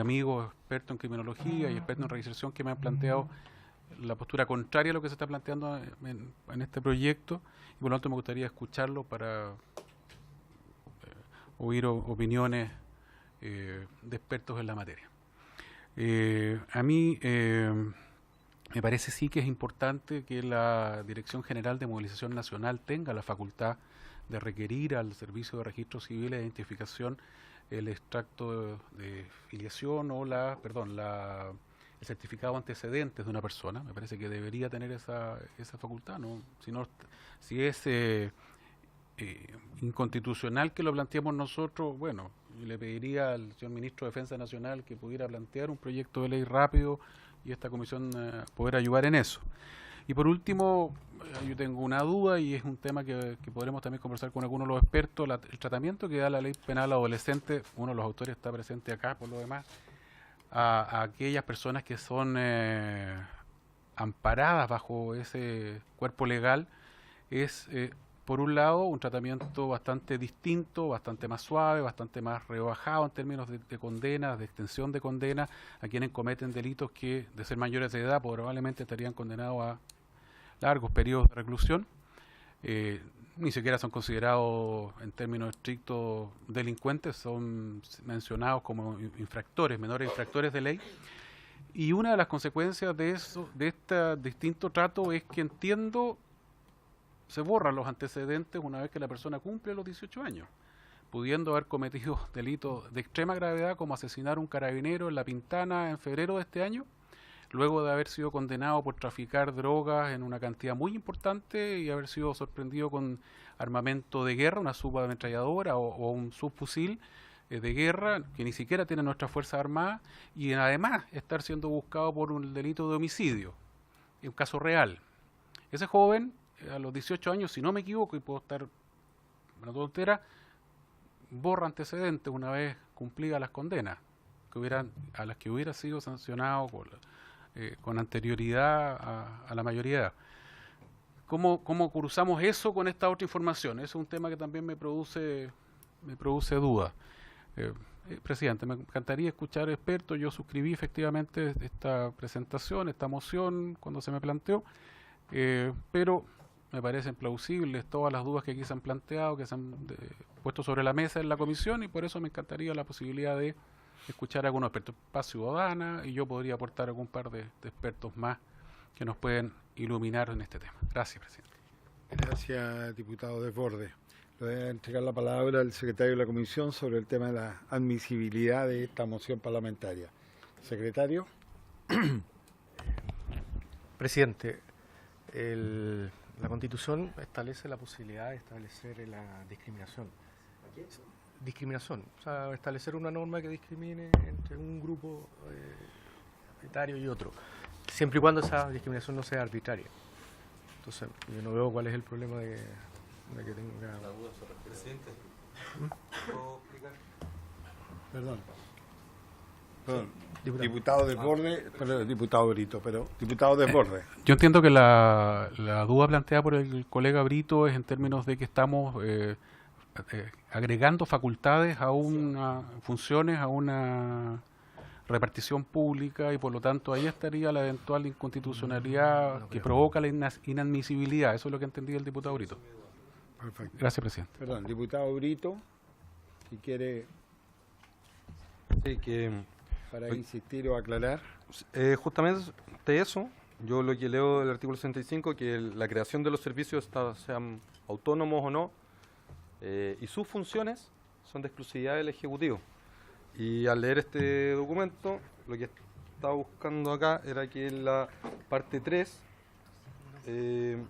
amigos expertos en criminología y expertos en reinserción que me han planteado la postura contraria a lo que se está planteando en este proyecto y por lo tanto me gustaría escucharlo para oír opiniones de expertos en la materia. A mí me parece sí que es importante que la Dirección General de Movilización Nacional tenga la facultad de requerir al Servicio de Registro Civil e Identificación el extracto de filiación o el certificado de antecedentes de una persona. Me parece que debería tener esa facultad, ¿no? Si es inconstitucional que lo planteemos nosotros, bueno, yo le pediría al señor Ministro de Defensa Nacional que pudiera plantear un proyecto de ley rápido y esta comisión poder ayudar en eso. Y por último, yo tengo una duda y es un tema que podremos también conversar con algunos de los expertos, el tratamiento que da la ley penal adolescente. Uno de los autores está presente acá, por lo demás, a aquellas personas que son amparadas bajo ese cuerpo legal, es por un lado un tratamiento bastante distinto, bastante más suave, bastante más rebajado en términos de condenas, de extensión de condenas a quienes cometen delitos que, de ser mayores de edad, probablemente estarían condenados a largos periodos de reclusión. Ni siquiera son considerados en términos estrictos delincuentes, son mencionados como infractores, menores infractores de ley. Y una de las consecuencias de este distinto trato es que se borran los antecedentes una vez que la persona cumple los 18 años, pudiendo haber cometido delitos de extrema gravedad como asesinar a un carabinero en La Pintana en febrero de este año, luego de haber sido condenado por traficar drogas en una cantidad muy importante y haber sido sorprendido con armamento de guerra, una subametralladora o un subfusil, de guerra que ni siquiera tienen nuestras Fuerzas Armadas y además estar siendo buscado por un delito de homicidio, un caso real. Ese joven, a los 18 años, si no me equivoco, y puedo estar una tontera, borra antecedentes una vez cumplidas las condenas a las que hubiera sido sancionado con anterioridad a la mayoría de edad. ¿Cómo cruzamos eso con esta otra información? Eso es un tema que también me produce duda. Presidente, me encantaría escuchar expertos. Yo suscribí efectivamente esta presentación, esta moción, cuando se me planteó, pero me parecen plausibles todas las dudas que aquí se han planteado, que se han puesto sobre la mesa en la comisión, y por eso me encantaría la posibilidad de escuchar a algunos expertos. Paz Ciudadana, y yo podría aportar algún par de expertos más que nos pueden iluminar en este tema. Gracias, presidente. Gracias, diputado Desbordes. Le voy a entregar la palabra al secretario de la comisión sobre el tema de la admisibilidad de esta moción parlamentaria. Secretario. Presidente, la Constitución establece la posibilidad de establecer la discriminación. Discriminación, o sea, establecer una norma que discrimine entre un grupo etario y otro, siempre y cuando esa discriminación no sea arbitraria. Entonces, yo no veo cuál es el problema de que tenga... La duda sobre el presidente. ¿Puedo explicar? Perdón. Diputado Desbordes. Yo entiendo que la duda planteada por el colega Brito es en términos de que estamos agregando facultades funciones a una repartición pública, y por lo tanto ahí estaría la eventual inconstitucionalidad que provoca la inadmisibilidad. Eso es lo que entendí el diputado Brito. Perfecto. Gracias, presidente. Perdón, diputado Brito, si quiere... Sí, para insistir o aclarar. Justamente eso, yo lo que leo del artículo 65, que la creación de los servicios sean autónomos o no, y sus funciones son de exclusividad del Ejecutivo. Y al leer este documento, lo que estaba buscando acá era que en la parte 3, el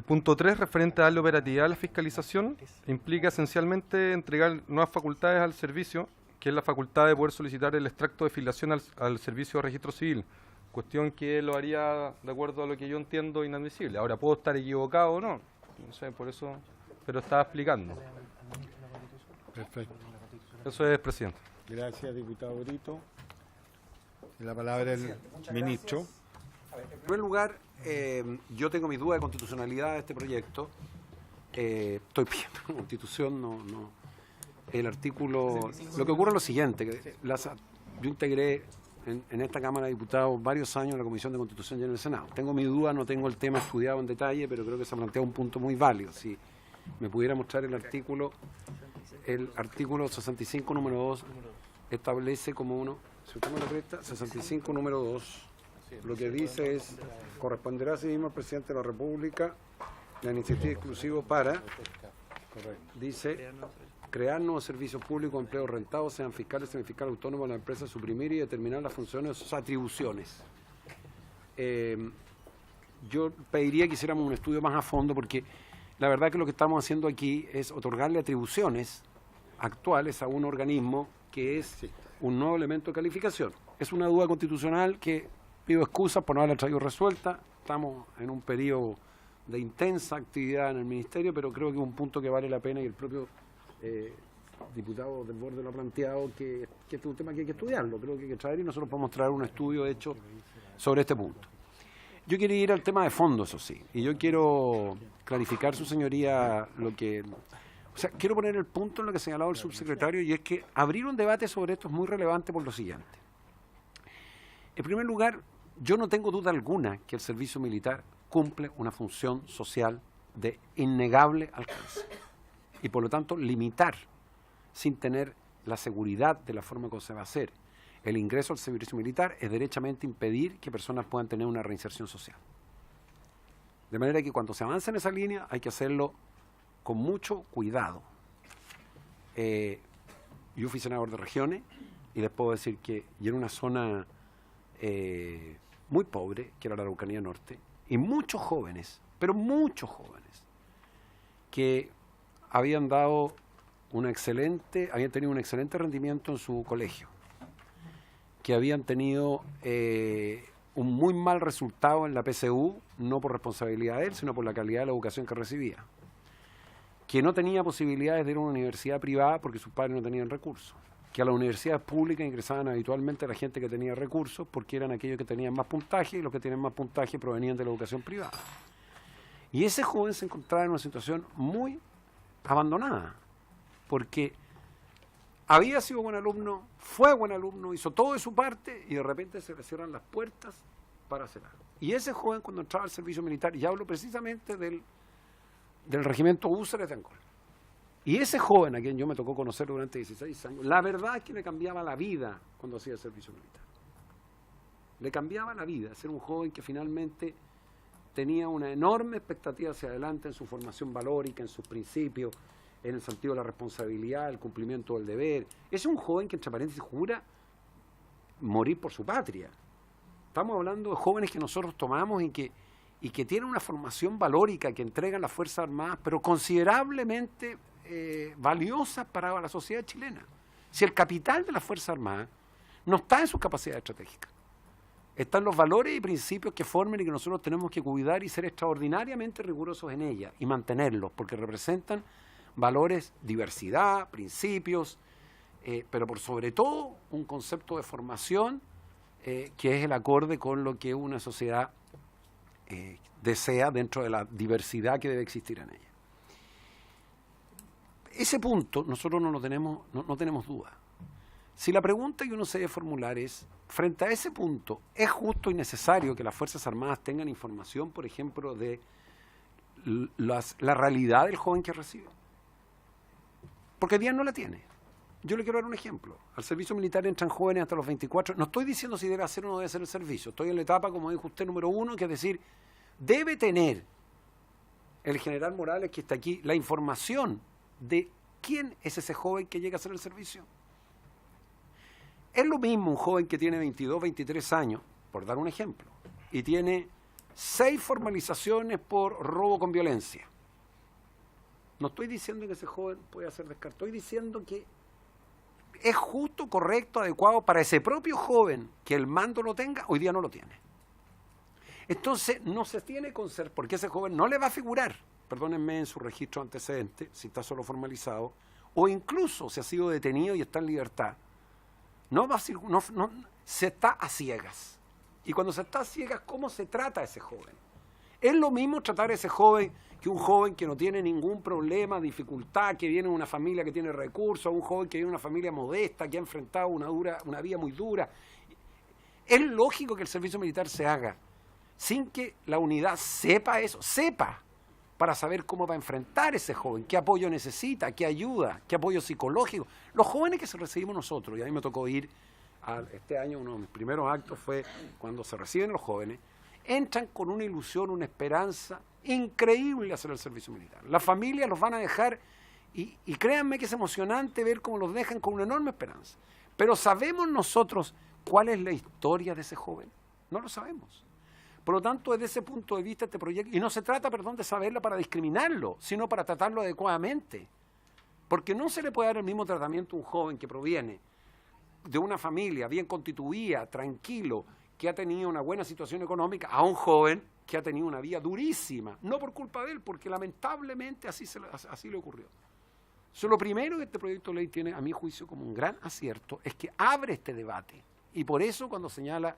punto 3, referente a darle operatividad a la fiscalización, implica esencialmente entregar nuevas facultades al servicio, que es la facultad de poder solicitar el extracto de filiación al servicio de registro civil, cuestión que lo haría, de acuerdo a lo que yo entiendo, inadmisible. Ahora, puedo estar equivocado o no, no sé, por eso, pero estaba explicando. Perfecto. Eso es, presidente. Gracias, diputado Brito. La palabra del ministro. En primer lugar, yo tengo mis dudas de constitucionalidad de este proyecto. Estoy pidiendo la Constitución, no. El artículo... Lo que ocurre es lo siguiente, que yo integré en esta Cámara de Diputados varios años en la Comisión de Constitución y en el Senado. Tengo mi duda, no tengo el tema estudiado en detalle, pero creo que se ha planteado un punto muy válido. Si me pudiera mostrar el artículo 65, número 2, establece como uno... Si usted me lo presta, 65, número 2, lo que dice es: corresponderá asimismo al presidente de la República la iniciativa exclusiva para, dice, crear nuevos servicios públicos, empleos rentados, sean fiscales, semifiscales, autónomos, la empresa, suprimir y determinar las funciones o sus atribuciones. Yo pediría que hiciéramos un estudio más a fondo, porque la verdad que lo que estamos haciendo aquí es otorgarle atribuciones actuales a un organismo que es un nuevo elemento de calificación. Es una duda constitucional que pido excusas por no haberla traído resuelta. Estamos en un periodo de intensa actividad en el Ministerio, pero creo que es un punto que vale la pena, y el propio diputado Desbordes lo ha planteado, que este es un tema que hay que estudiarlo. Creo que hay que traer, y nosotros podemos traer un estudio hecho sobre este punto. Yo quiero ir al tema de fondo, eso sí, y yo quiero clarificar, su señoría, lo que... O sea, quiero poner el punto en lo que ha señalado el subsecretario, y es que abrir un debate sobre esto es muy relevante por lo siguiente. En primer lugar, yo no tengo duda alguna que el servicio militar cumple una función social de innegable alcance, y por lo tanto limitar, sin tener la seguridad de la forma como se va a hacer el ingreso al servicio militar, es derechamente impedir que personas puedan tener una reinserción social. De manera que cuando se avanza en esa línea hay que hacerlo con mucho cuidado. Yo fui senador de regiones y les puedo decir que y en una zona muy pobre, que era la Araucanía Norte, y muchos jóvenes, pero muchos jóvenes, que habían dado habían tenido un excelente rendimiento en su colegio, que habían tenido un muy mal resultado en la PSU, no por responsabilidad de él, sino por la calidad de la educación que recibía, que no tenía posibilidades de ir a una universidad privada porque sus padres no tenían recursos, que a las universidades públicas ingresaban habitualmente la gente que tenía recursos porque eran aquellos que tenían más puntaje, y los que tienen más puntaje provenían de la educación privada. Y ese joven se encontraba en una situación muy abandonada, porque había sido buen alumno, fue buen alumno, hizo todo de su parte y de repente se le cierran las puertas para hacer algo. Y ese joven, cuando entraba al servicio militar, y hablo precisamente del regimiento Húsares de Angol, y ese joven, a quien yo me tocó conocer durante 16 años, la verdad es que le cambiaba la vida cuando hacía el servicio militar. Le cambiaba la vida, ser un joven que finalmente tenía una enorme expectativa hacia adelante en su formación valórica, en sus principios, en el sentido de la responsabilidad, el cumplimiento del deber. Es un joven que, entre paréntesis, jura morir por su patria. Estamos hablando de jóvenes que nosotros tomamos y que tienen una formación valórica, que entregan las Fuerzas Armadas, pero considerablemente valiosas para la sociedad chilena. Si el capital de las Fuerzas Armadas no está en sus capacidades estratégicas, están los valores y principios que forman y que nosotros tenemos que cuidar y ser extraordinariamente rigurosos en ellas y mantenerlos, porque representan valores, diversidad, principios, pero por sobre todo un concepto de formación que es el acorde con lo que una sociedad desea dentro de la diversidad que debe existir en ella. Ese punto nosotros no tenemos duda. Si la pregunta que uno se debe formular es, frente a ese punto, ¿es justo y necesario que las Fuerzas Armadas tengan información, por ejemplo, de la realidad del joven que recibe? Porque el día no la tiene. Yo le quiero dar un ejemplo. Al servicio militar entran jóvenes hasta los 24. No estoy diciendo si debe hacer o no debe hacer el servicio. Estoy en la etapa, como dijo usted, número 1, que es decir, debe tener el general Morales, que está aquí, la información de quién es ese joven que llega a hacer el servicio. Es lo mismo un joven que tiene 22, 23 años, por dar un ejemplo, y tiene 6 formalizaciones por robo con violencia. No estoy diciendo que ese joven pueda ser descartado, estoy diciendo que es justo, correcto, adecuado para ese propio joven que el mando lo tenga, hoy día no lo tiene. Entonces no se tiene con ser, porque ese joven no le va a figurar, perdónenme, en su registro antecedente, si está solo formalizado, o incluso si ha sido detenido y está en libertad. Se está a ciegas. Y cuando se está a ciegas, ¿cómo se trata a ese joven? Es lo mismo tratar a ese joven que un joven que no tiene ningún problema, dificultad, que viene de una familia que tiene recursos, un joven que viene de una familia modesta, que ha enfrentado una vida muy dura. Es lógico que el servicio militar se haga sin que la unidad sepa eso, para saber cómo va a enfrentar ese joven, qué apoyo necesita, qué ayuda, qué apoyo psicológico. Los jóvenes que se recibimos nosotros, y a mí me tocó ir este año, uno de mis primeros actos fue cuando se reciben los jóvenes, entran con una ilusión, una esperanza increíble a hacer el servicio militar. Las familias los van a dejar, y créanme que es emocionante ver cómo los dejan con una enorme esperanza. Pero ¿sabemos nosotros cuál es la historia de ese joven? No lo sabemos. Por lo tanto, desde ese punto de vista, este proyecto, y no se trata, de saberla para discriminarlo, sino para tratarlo adecuadamente. Porque no se le puede dar el mismo tratamiento a un joven que proviene de una familia bien constituida, tranquilo, que ha tenido una buena situación económica, a un joven que ha tenido una vida durísima, no por culpa de él, porque lamentablemente así le ocurrió. Lo primero que este proyecto de ley tiene, a mi juicio, como un gran acierto, es que abre este debate. Y por eso, cuando señala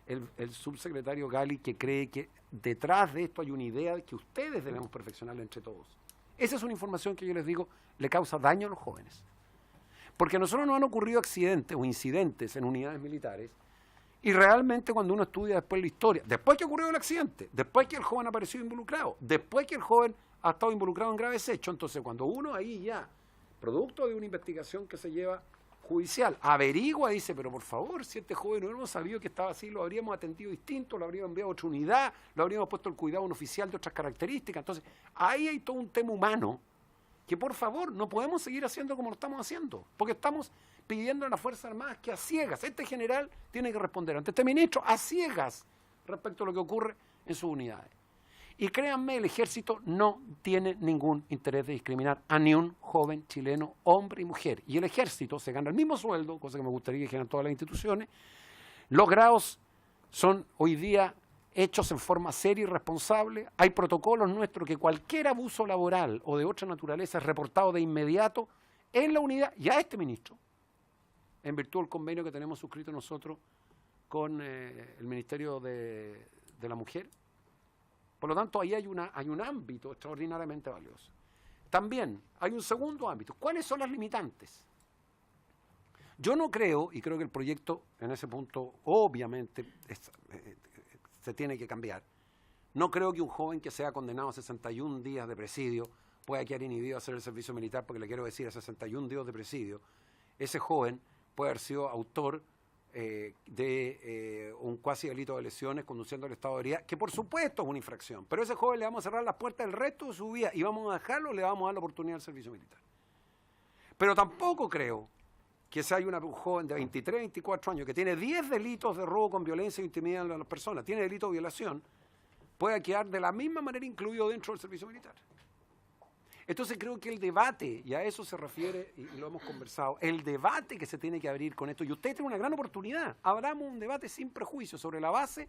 el subsecretario Gali, que cree que detrás de esto hay una idea que ustedes debemos perfeccionarla entre todos. Esa es una información que yo les digo, le causa daño a los jóvenes. Porque a nosotros nos han ocurrido accidentes o incidentes en unidades militares, y realmente cuando uno estudia después la historia, después que ocurrió el accidente, después que el joven apareció involucrado, después que el joven ha estado involucrado en graves hechos, entonces cuando uno ahí ya, producto de una investigación que se lleva judicial, averigua, dice, pero por favor, si este joven no hubiéramos sabido que estaba así, lo habríamos atendido distinto, lo habríamos enviado a otra unidad, lo habríamos puesto el cuidado a un oficial de otras características. Entonces, ahí hay todo un tema humano que, por favor, no podemos seguir haciendo como lo estamos haciendo, porque estamos pidiendo a las Fuerzas Armadas que a ciegas, este general tiene que responder ante este ministro a ciegas respecto a lo que ocurre en sus unidades. Y créanme, el ejército no tiene ningún interés de discriminar a ni un joven chileno, hombre y mujer. Y el ejército se gana el mismo sueldo, cosa que me gustaría que dijeran todas las instituciones. Los grados son hoy día hechos en forma seria y responsable. Hay protocolos nuestros que cualquier abuso laboral o de otra naturaleza es reportado de inmediato en la unidad y a este ministro, en virtud del convenio que tenemos suscrito nosotros con el Ministerio de la Mujer. Por lo tanto, ahí hay un ámbito extraordinariamente valioso. También hay un segundo ámbito. ¿Cuáles son las limitantes? Yo no creo, y creo que el proyecto en ese punto obviamente se tiene que cambiar, no creo que un joven que sea condenado a 61 días de presidio pueda quedar inhibido a hacer el servicio militar, porque le quiero decir, a 61 días de presidio, ese joven puede haber sido autor de un cuasi delito de lesiones conduciendo al estado de ebriedad, que por supuesto es una infracción, pero a ese joven le vamos a cerrar las puertas del resto de su vida y vamos a dejarlo, le vamos a dar la oportunidad del servicio militar. Pero tampoco creo que si hay un joven de 23, 24 años que tiene 10 delitos de robo con violencia e intimidación a las personas, tiene delito de violación, pueda quedar de la misma manera incluido dentro del servicio militar. Entonces creo que el debate, y a eso se refiere, y lo hemos conversado, el debate que se tiene que abrir con esto, y usted tiene una gran oportunidad, abramos un debate sin prejuicios sobre la base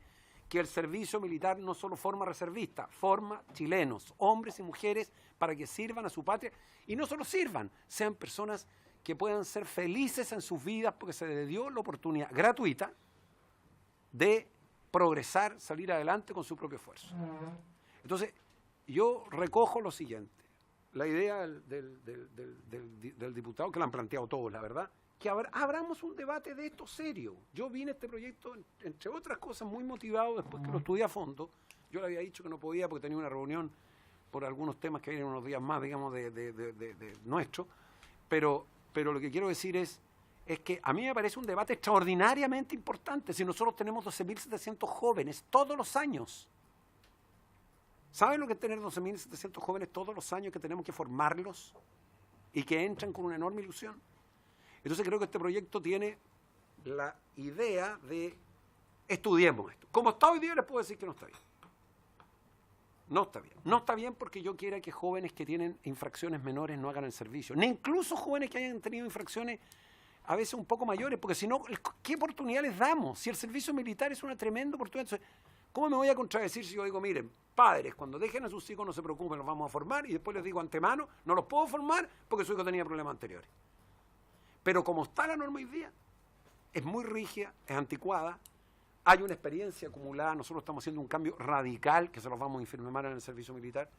que el servicio militar no solo forma reservistas, forma chilenos, hombres y mujeres, para que sirvan a su patria, y no solo sirvan, sean personas que puedan ser felices en sus vidas porque se les dio la oportunidad gratuita de progresar, salir adelante con su propio esfuerzo. Entonces, yo recojo lo siguiente. La idea del diputado, que la han planteado todos, la verdad, que abramos un debate de esto serio. Yo vine a este proyecto, entre otras cosas, muy motivado después que lo estudié a fondo. Yo le había dicho que no podía porque tenía una reunión por algunos temas que vienen unos días más, digamos, de nuestro. Pero lo que quiero decir es que a mí me parece un debate extraordinariamente importante. Si nosotros tenemos 12.700 jóvenes todos los años, ¿saben lo que es tener 12.700 jóvenes todos los años que tenemos que formarlos y que entran con una enorme ilusión? Entonces creo que este proyecto tiene la idea de estudiemos esto. Como está hoy día les puedo decir que no está bien. No está bien. No está bien porque yo quiera que jóvenes que tienen infracciones menores no hagan el servicio. Ni incluso jóvenes que hayan tenido infracciones a veces un poco mayores, porque si no, ¿qué oportunidad les damos? Si el servicio militar es una tremenda oportunidad. Entonces, ¿cómo me voy a contradecir si yo digo, miren, padres, cuando dejen a sus hijos no se preocupen, los vamos a formar, y después les digo antemano, no los puedo formar porque su hijo tenía problemas anteriores? Pero como está la norma hoy día, es muy rígida, es anticuada, hay una experiencia acumulada, nosotros estamos haciendo un cambio radical que se los vamos a informar en el servicio militar,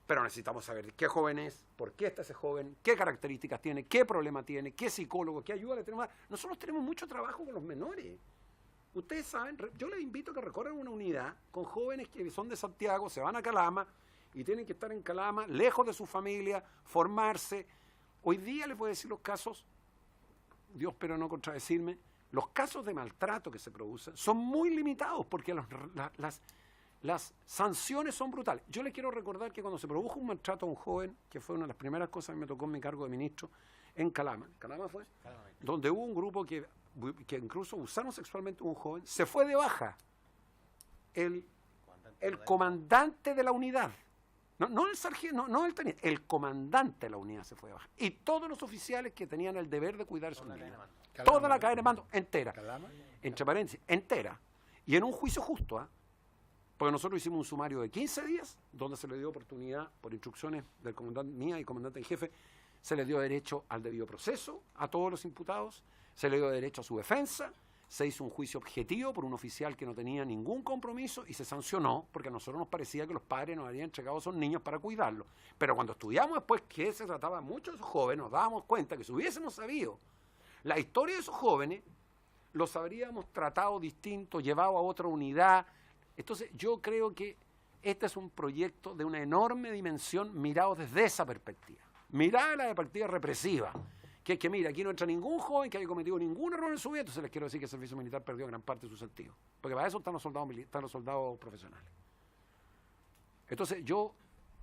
pero necesitamos saber qué joven es, por qué está ese joven, qué características tiene, qué problema tiene, qué psicólogo, qué ayuda le tenemos. Nosotros tenemos mucho trabajo con los menores. Ustedes saben, yo les invito a que recorran una unidad con jóvenes que son de Santiago, se van a Calama y tienen que estar en Calama, lejos de su familia, formarse. Hoy día les voy a decir los casos, Dios espero no contradecirme, los casos de maltrato que se producen son muy limitados porque las sanciones son brutales. Yo les quiero recordar que cuando se produjo un maltrato a un joven, que fue una de las primeras cosas que me tocó en mi cargo de ministro, en Calama, ¿Calama fue? Calama. Donde hubo un grupo que incluso usaron sexualmente a un joven, se fue de baja el comandante de la unidad, no el sargento, no el teniente, el comandante de la unidad se fue de baja, y todos los oficiales que tenían el deber de cuidar a sus niños, toda la cadena de mando entera, entre paréntesis, entera, y en un juicio justo, porque nosotros hicimos un sumario de 15 días, donde se le dio oportunidad, por instrucciones del comandante mía y comandante en jefe, se le dio derecho al debido proceso a todos los imputados, se le dio derecho a su defensa, se hizo un juicio objetivo por un oficial que no tenía ningún compromiso y se sancionó porque a nosotros nos parecía que los padres nos habían entregado a esos niños para cuidarlos. Pero cuando estudiamos después que se trataba mucho de esos jóvenes, nos dábamos cuenta que si hubiésemos sabido la historia de esos jóvenes, los habríamos tratado distinto, llevado a otra unidad. Entonces yo creo que este es un proyecto de una enorme dimensión mirado desde esa perspectiva. Mirada la perspectiva represiva, que es que, mira, aquí no entra ningún joven que haya cometido ningún error en su vida, entonces les quiero decir que el servicio militar perdió gran parte de su sentido. Porque para eso están los soldados profesionales. Entonces yo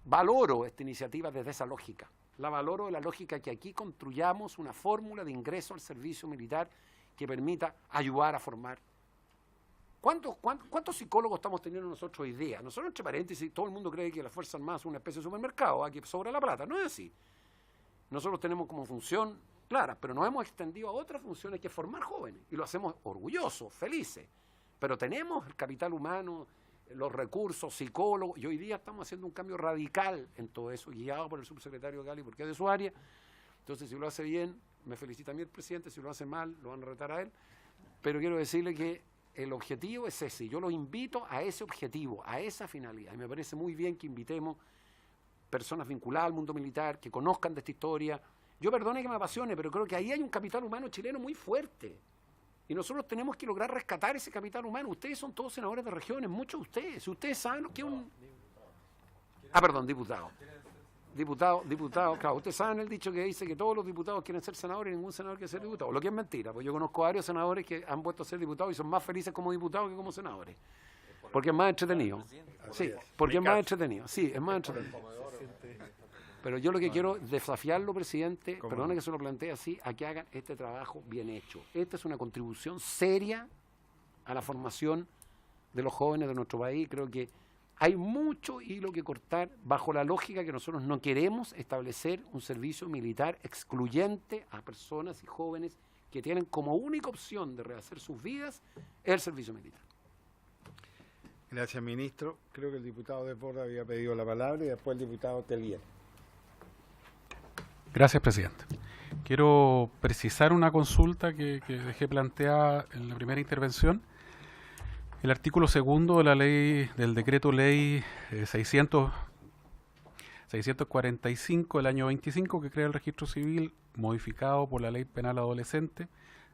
valoro esta iniciativa desde esa lógica. La valoro de la lógica que aquí construyamos una fórmula de ingreso al servicio militar que permita ayudar a formar ¿Cuántos psicólogos estamos teniendo nosotros hoy día? Nosotros, entre paréntesis, todo el mundo cree que las Fuerzas Armadas son una especie de supermercado, aquí sobra la plata. No es así. Nosotros tenemos como función clara, pero nos hemos extendido a otras funciones que es formar jóvenes. Y lo hacemos orgullosos, felices. Pero tenemos el capital humano, los recursos, psicólogos, y hoy día estamos haciendo un cambio radical en todo eso, guiado por el subsecretario Gali, porque es de su área. Entonces, si lo hace bien, me felicita a mí el presidente; si lo hace mal, lo van a retar a él. Pero quiero decirle que el objetivo es ese. Yo los invito a ese objetivo, a esa finalidad. Y me parece muy bien que invitemos personas vinculadas al mundo militar, que conozcan de esta historia. Yo perdone que me apasione, pero creo que ahí hay un capital humano chileno muy fuerte. Y nosotros tenemos que lograr rescatar ese capital humano. Ustedes son todos senadores de regiones, muchos de ustedes. Si ustedes saben lo que es un... diputado. Diputado, claro. Ustedes saben el dicho que dice que todos los diputados quieren ser senadores y ningún senador quiere ser diputado. Lo que es mentira, porque yo conozco a varios senadores que han vuelto a ser diputados y son más felices como diputados que como senadores. Porque es más entretenido. Sí, porque es más entretenido. Sí, es más entretenido. Pero yo lo que quiero es desafiarlo, presidente, perdone que se lo plantee así, a que hagan este trabajo bien hecho. Esta es una contribución seria a la formación de los jóvenes de nuestro país. Creo que hay mucho hilo que cortar bajo la lógica que nosotros no queremos establecer un servicio militar excluyente a personas y jóvenes que tienen como única opción de rehacer sus vidas el servicio militar. Gracias, ministro. Creo que el diputado Desbordes había pedido la palabra y después el diputado Telier. Gracias, presidente. Quiero precisar una consulta que dejé planteada en la primera intervención. El artículo 2 de la ley, del decreto ley 645 del año 25, que crea el registro civil, modificado por la ley penal adolescente,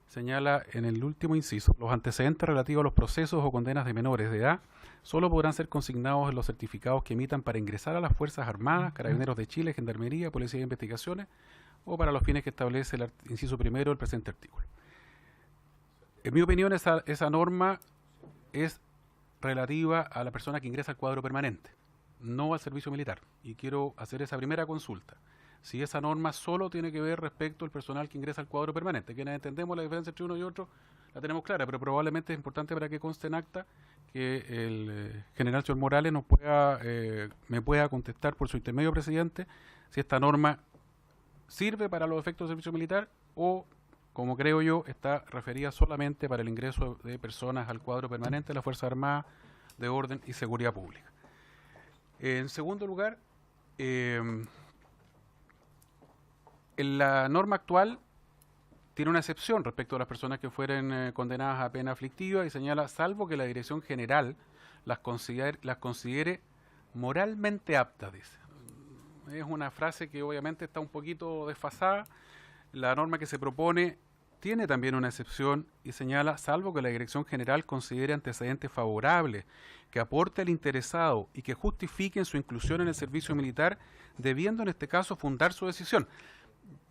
señala en el último inciso: los antecedentes relativos a los procesos o condenas de menores de edad solo podrán ser consignados en los certificados que emitan para ingresar a las Fuerzas Armadas, Carabineros de Chile, Gendarmería, Policía de Investigaciones, o para los fines que establece el inciso primero del presente artículo. En mi opinión, esa norma es relativa a la persona que ingresa al cuadro permanente, no al servicio militar. Y quiero hacer esa primera consulta. Si esa norma solo tiene que ver respecto al personal que ingresa al cuadro permanente. Quienes entendemos la diferencia entre uno y otro la tenemos clara, pero probablemente es importante para que conste en acta que el general señor Morales me pueda contestar por su intermedio, presidente, si esta norma sirve para los efectos del servicio militar o, como creo yo, está referida solamente para el ingreso de personas al cuadro permanente de las Fuerzas Armadas de Orden y Seguridad Pública. En segundo lugar, en la norma actual tiene una excepción respecto a las personas que fueren condenadas a pena aflictiva y señala: salvo que la Dirección General las considere moralmente aptas, dice. Es una frase que obviamente está un poquito desfasada. La norma que se propone tiene también una excepción y señala: salvo que la Dirección General considere antecedentes favorables que aporte al interesado y que justifiquen su inclusión en el servicio militar, debiendo en este caso fundar su decisión.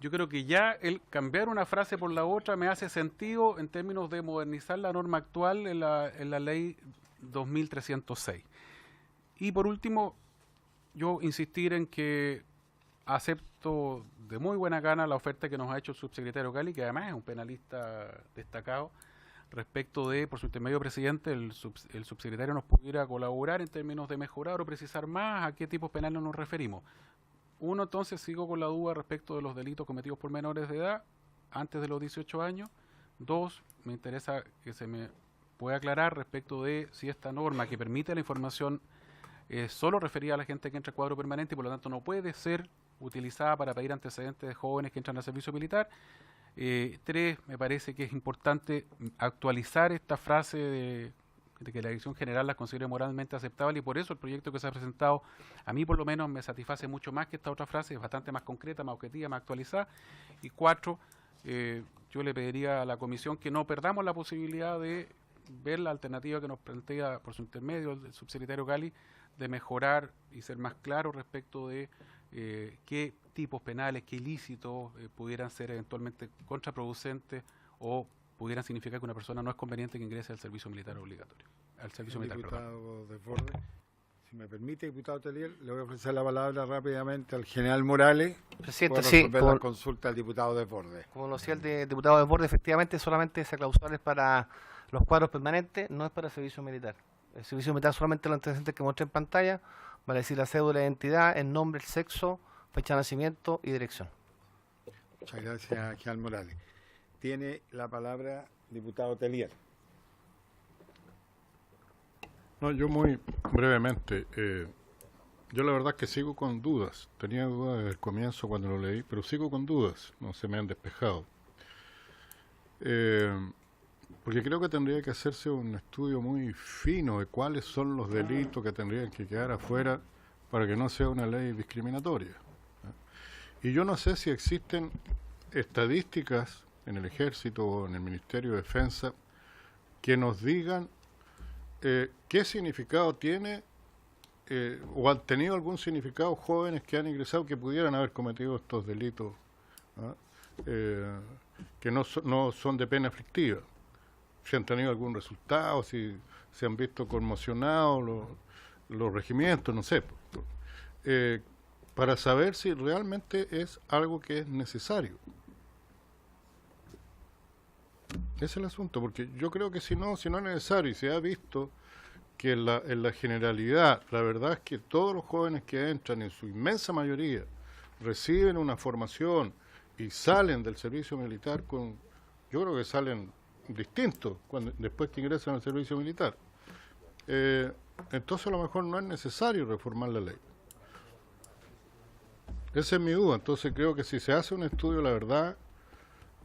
Yo creo que ya el cambiar una frase por la otra me hace sentido en términos de modernizar la norma actual en la ley 2306. Y por último, yo insistir en que acepto de muy buena gana la oferta que nos ha hecho el subsecretario Gali, que además es un penalista destacado, respecto de, por su intermedio, presidente, el subsecretario nos pudiera colaborar en términos de mejorar o precisar más a qué tipos penales nos referimos. Uno, entonces, sigo con la duda respecto de los delitos cometidos por menores de edad antes de los 18 años. Dos, me interesa que se me pueda aclarar respecto de si esta norma que permite la información solo referida a la gente que entra al cuadro permanente y por lo tanto no puede ser utilizada para pedir antecedentes de jóvenes que entran al servicio militar. Tres, me parece que es importante actualizar esta frase de que la Dirección General las considere moralmente aceptables y por eso el proyecto que se ha presentado a mí por lo menos me satisface mucho más que esta otra frase, es bastante más concreta, más objetiva, más actualizada. Y cuatro, yo le pediría a la Comisión que no perdamos la posibilidad de ver la alternativa que nos plantea por su intermedio el subsecretario Gali, de mejorar y ser más claro respecto de qué tipos penales, qué ilícitos pudieran ser eventualmente contraproducentes o pudieran significar que una persona no es conveniente que ingrese al servicio militar obligatorio. Al servicio militar, diputado Desbordes. Si me permite, diputado Telier, le voy a ofrecer la palabra rápidamente al general Morales. Presidente, sí, la consulta al diputado Desbordes. Como lo decía el diputado Desbordes, efectivamente solamente esa cláusula es para Los cuadros permanentes no es para el servicio militar. El servicio militar solamente los antecedentes que mostré en pantalla, vale decir la cédula de identidad, el nombre, el sexo, fecha de nacimiento y dirección. Muchas gracias, Gial Morales. Tiene la palabra diputado Telier. No, yo muy brevemente. Yo la verdad es que sigo con dudas. Tenía dudas desde el comienzo cuando lo leí, pero sigo con dudas. No se me han despejado. Porque creo que tendría que hacerse un estudio muy fino de cuáles son los delitos que tendrían que quedar afuera para que no sea una ley discriminatoria. Y yo no sé si existen estadísticas en el Ejército o en el Ministerio de Defensa que nos digan qué significado tiene o han tenido algún significado jóvenes que han ingresado que pudieran haber cometido estos delitos que no son de pena aflictiva. Si han tenido algún resultado, si se han visto conmocionados los regimientos, no sé. Para saber si realmente es algo que es necesario. Ese es el asunto, porque yo creo que si no es necesario y se ha visto que en la generalidad, la verdad es que todos los jóvenes que entran, en su inmensa mayoría, reciben una formación y salen del servicio militar yo creo que salen distintos después que ingresan al servicio militar. Entonces a lo mejor no es necesario reformar la ley. Esa es mi duda. Entonces creo que si se hace un estudio, la verdad,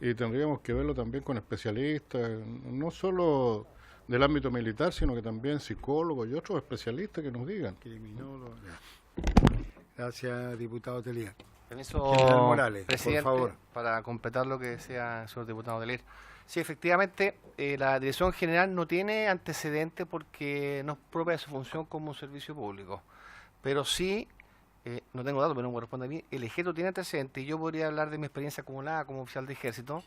y tendríamos que verlo también con especialistas, no solo del ámbito militar, sino que también psicólogos y otros especialistas que nos digan. Criminólogos. Gracias, diputado Telier. Permiso, Gial Morales, presidente, por favor. para completar lo que decía el señor diputado Telier. Sí, efectivamente, la Dirección General no tiene antecedentes porque no es propia de su función como un servicio público. Pero sí, no tengo datos, pero no me corresponde a mí, el Ejército tiene antecedentes y yo podría hablar de mi experiencia acumulada como oficial de Ejército.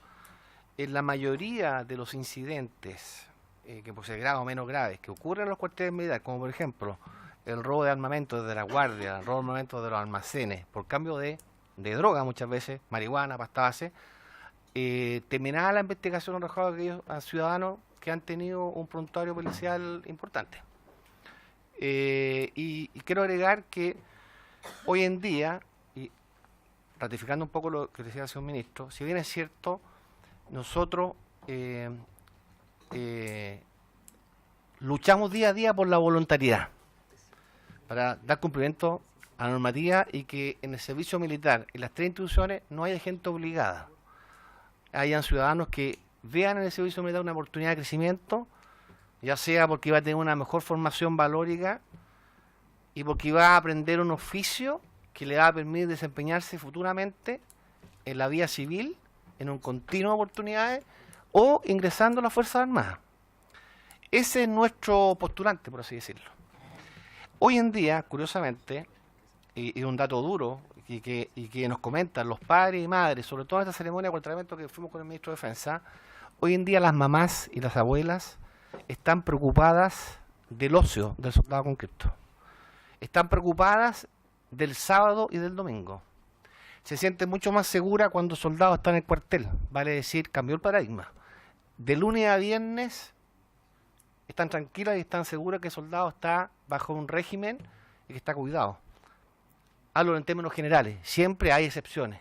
En la mayoría de los incidentes, que por ser graves o menos graves, que ocurren en los cuarteles militares, como por ejemplo el robo de armamento de la guardia, el robo de armamento de los almacenes, por cambio de droga muchas veces, marihuana, pasta base, terminada la investigación arrojada a aquellos ciudadanos que han tenido un prontuario policial importante. Y quiero agregar que hoy en día, y ratificando un poco lo que decía el señor ministro, si bien es cierto, nosotros luchamos día a día por la voluntariedad, para dar cumplimiento a la normativa y que en el servicio militar, en las 3 instituciones, no haya gente obligada. Hayan ciudadanos que vean en el servicio militar una oportunidad de crecimiento, ya sea porque va a tener una mejor formación valórica y porque va a aprender un oficio que le va a permitir desempeñarse futuramente en la vía civil, en un continuo de oportunidades, o ingresando a las Fuerzas Armadas. Ese es nuestro postulante, por así decirlo. Hoy en día, curiosamente, y un dato duro, y que nos comentan los padres y madres, sobre todo en esta ceremonia de acuartelamiento que fuimos con el ministro de Defensa, hoy en día las mamás y las abuelas están preocupadas del ocio del soldado conscripto. Están preocupadas del sábado y del domingo. Se sienten mucho más seguras cuando el soldado está en el cuartel, vale decir, cambió el paradigma. De lunes a viernes están tranquilas y están seguras que el soldado está bajo un régimen y que está cuidado. Hablo en términos generales, siempre hay excepciones.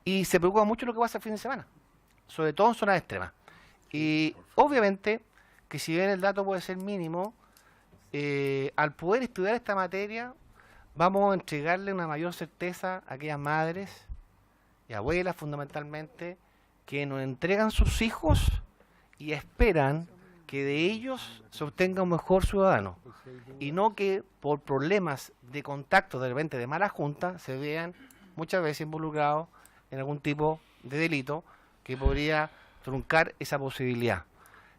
Y se preocupa mucho lo que pasa el fin de semana, sobre todo en zonas extremas. Y obviamente que si bien el dato puede ser mínimo, al poder estudiar esta materia, vamos a entregarle una mayor certeza a aquellas madres y abuelas fundamentalmente que nos entregan sus hijos y esperan que de ellos se obtenga un mejor ciudadano y no que por problemas de contacto de repente de mala junta se vean muchas veces involucrados en algún tipo de delito que podría truncar esa posibilidad.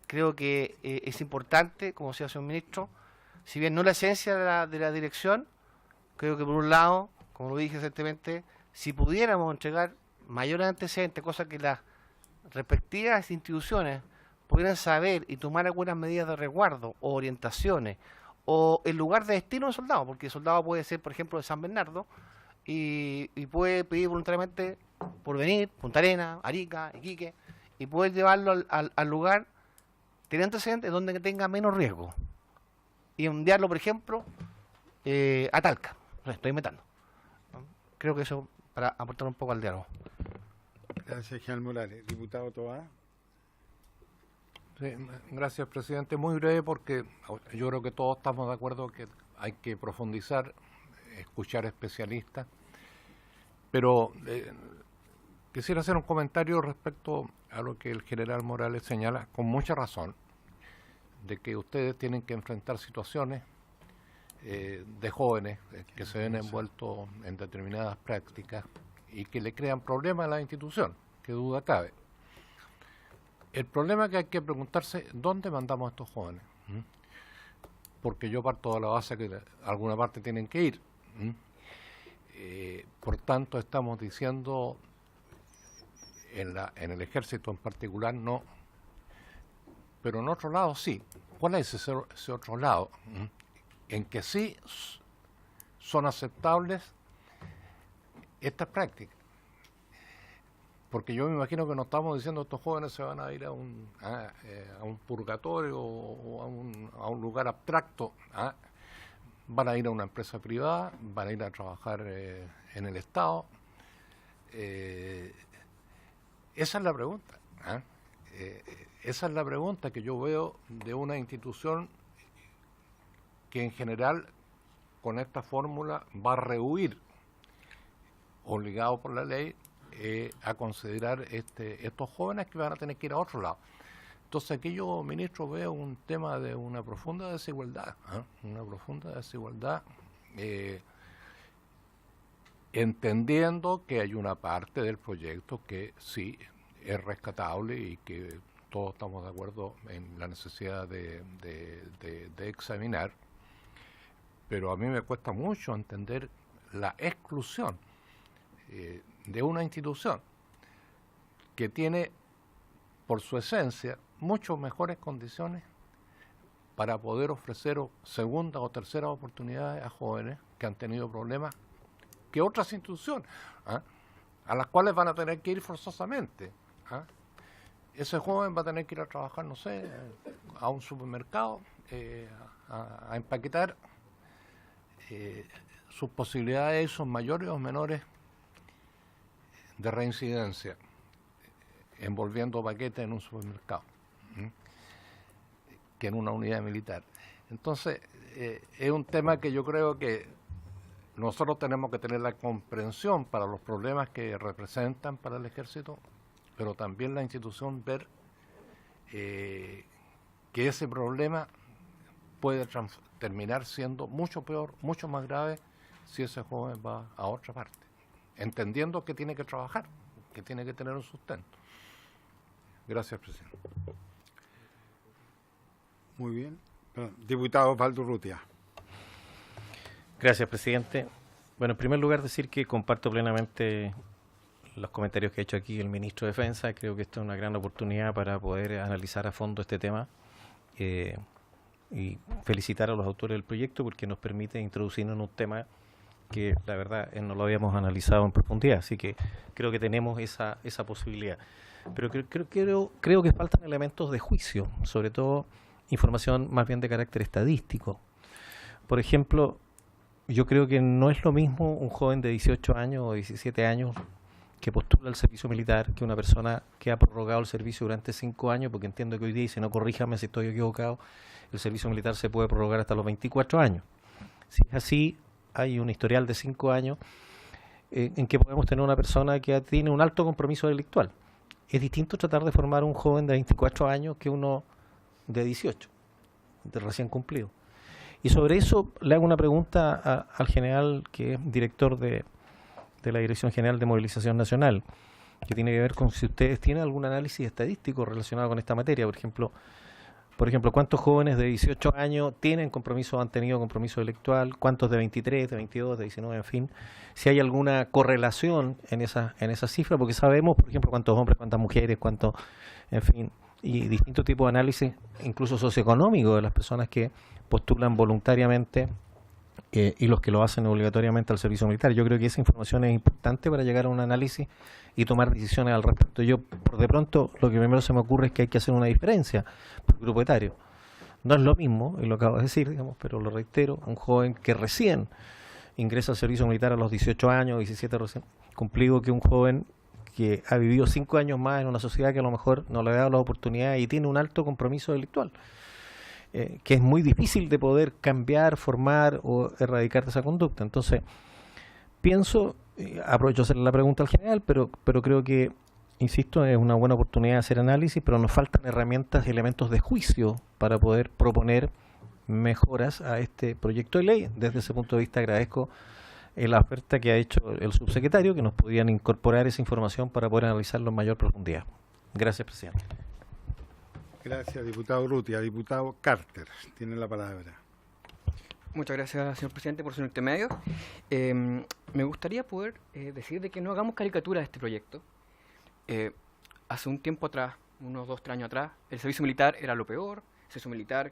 Creo que es importante, como decía el señor ministro, si bien no la esencia de la dirección, creo que por un lado, como lo dije recientemente, si pudiéramos entregar mayores antecedentes, cosa que las respectivas instituciones pudieran saber y tomar algunas medidas de resguardo o orientaciones o el lugar de destino del soldado, porque el soldado puede ser, por ejemplo, de San Bernardo y puede pedir voluntariamente por venir, Punta Arenas, Arica, Iquique, y poder llevarlo al lugar tiene antecedentes donde tenga menos riesgo. Y enviarlo, por ejemplo, a Talca. Lo estoy inventando. Creo que eso para aportar un poco al diálogo. Gracias, General Morales. Diputado Toá. Sí, gracias, presidente. Muy breve porque yo creo que todos estamos de acuerdo que hay que profundizar, escuchar especialistas, pero quisiera hacer un comentario respecto a lo que el general Morales señala con mucha razón, de que ustedes tienen que enfrentar situaciones de jóvenes que se ven envueltos en determinadas prácticas y que le crean problemas a la institución, que duda cabe. El problema es que hay que preguntarse dónde mandamos a estos jóvenes, porque yo parto de la base que a alguna parte tienen que ir. Por tanto, estamos diciendo en el ejército en particular no, pero en otro lado sí. ¿Cuál es ese otro lado? En que sí son aceptables estas prácticas. Porque yo me imagino que no estamos diciendo que estos jóvenes se van a ir a un purgatorio o a un lugar abstracto. Van a ir a una empresa privada, van a ir a trabajar en el Estado. Esa es la pregunta. Esa es la pregunta que yo veo de una institución que en general con esta fórmula va a rehuir, obligado por la ley, a considerar estos jóvenes que van a tener que ir a otro lado. Entonces aquí yo, ministro, veo un tema de una profunda desigualdad, una profunda desigualdad, entendiendo que hay una parte del proyecto que sí es rescatable y que todos estamos de acuerdo en la necesidad de examinar, pero a mí me cuesta mucho entender la exclusión de una institución que tiene, por su esencia, mucho mejores condiciones para poder ofrecer segunda o tercera oportunidades a jóvenes que han tenido problemas que otras instituciones, a las cuales van a tener que ir forzosamente. Ese joven va a tener que ir a trabajar, no sé, a un supermercado, a empaquetar. Sus posibilidades son mayores o menores de reincidencia, envolviendo paquetes en un supermercado, que en una unidad militar. Entonces, es un tema que yo creo que nosotros tenemos que tener la comprensión para los problemas que representan para el ejército, pero también la institución ver que ese problema puede terminar siendo mucho peor, mucho más grave, si ese joven va a otra parte, entendiendo que tiene que trabajar, que tiene que tener un sustento. Gracias, presidente. Muy bien. Diputado Osvaldo Urrutia. Gracias, presidente. Bueno, en primer lugar decir que comparto plenamente los comentarios que ha hecho aquí el ministro de Defensa. Creo que esta es una gran oportunidad para poder analizar a fondo este tema y felicitar a los autores del proyecto porque nos permite introducirnos en un tema que la verdad no lo habíamos analizado en profundidad, así que creo que tenemos esa posibilidad. Pero creo que faltan elementos de juicio, sobre todo información más bien de carácter estadístico. Por ejemplo, yo creo que no es lo mismo un joven de 18 años o 17 años que postula al servicio militar que una persona que ha prorrogado el servicio durante 5 años, porque entiendo que hoy día, y si no corríjame si estoy equivocado, el servicio militar se puede prorrogar hasta los 24 años. Si es así, hay un historial de 5 años en que podemos tener una persona que tiene un alto compromiso delictual. Es distinto tratar de formar un joven de 24 años que uno de 18, de recién cumplido. Y sobre eso le hago una pregunta al general, que es director de la Dirección General de Movilización Nacional, que tiene que ver con si ustedes tienen algún análisis estadístico relacionado con esta materia. Por ejemplo, ¿cuántos jóvenes de 18 años han tenido compromiso delictual? ¿Cuántos de 23, de 22, de 19, en fin? Si hay alguna correlación en esa cifra, porque sabemos, por ejemplo, cuántos hombres, cuántas mujeres, en fin, y distintos tipos de análisis, incluso socioeconómicos, de las personas que postulan voluntariamente y los que lo hacen obligatoriamente al servicio militar. Yo creo que esa información es importante para llegar a un análisis y tomar decisiones al respecto. Yo, por de pronto, lo que primero se me ocurre es que hay que hacer una diferencia por grupo etario. No es lo mismo, y lo acabo de decir, digamos, pero lo reitero, un joven que recién ingresa al servicio militar a los 18 años, 17 recién cumplido, que un joven que ha vivido 5 años más en una sociedad que a lo mejor no le ha dado la oportunidad y tiene un alto compromiso delictual, que es muy difícil de poder cambiar, formar o erradicar de esa conducta. Entonces, pienso, aprovecho de hacerle la pregunta al general, pero creo que, insisto, es una buena oportunidad de hacer análisis, pero nos faltan herramientas y elementos de juicio para poder proponer mejoras a este proyecto de ley. Desde ese punto de vista agradezco la oferta que ha hecho el subsecretario, que nos podían incorporar esa información para poder analizarlo en mayor profundidad. Gracias, presidente. Gracias, diputado Urrutia. Diputado Carter, tiene la palabra. Muchas gracias, señor presidente, por su intermedio. Me gustaría poder decir de que no hagamos caricatura de este proyecto. Hace un tiempo atrás, unos 2 o 3 años atrás, el servicio militar era lo peor, el servicio militar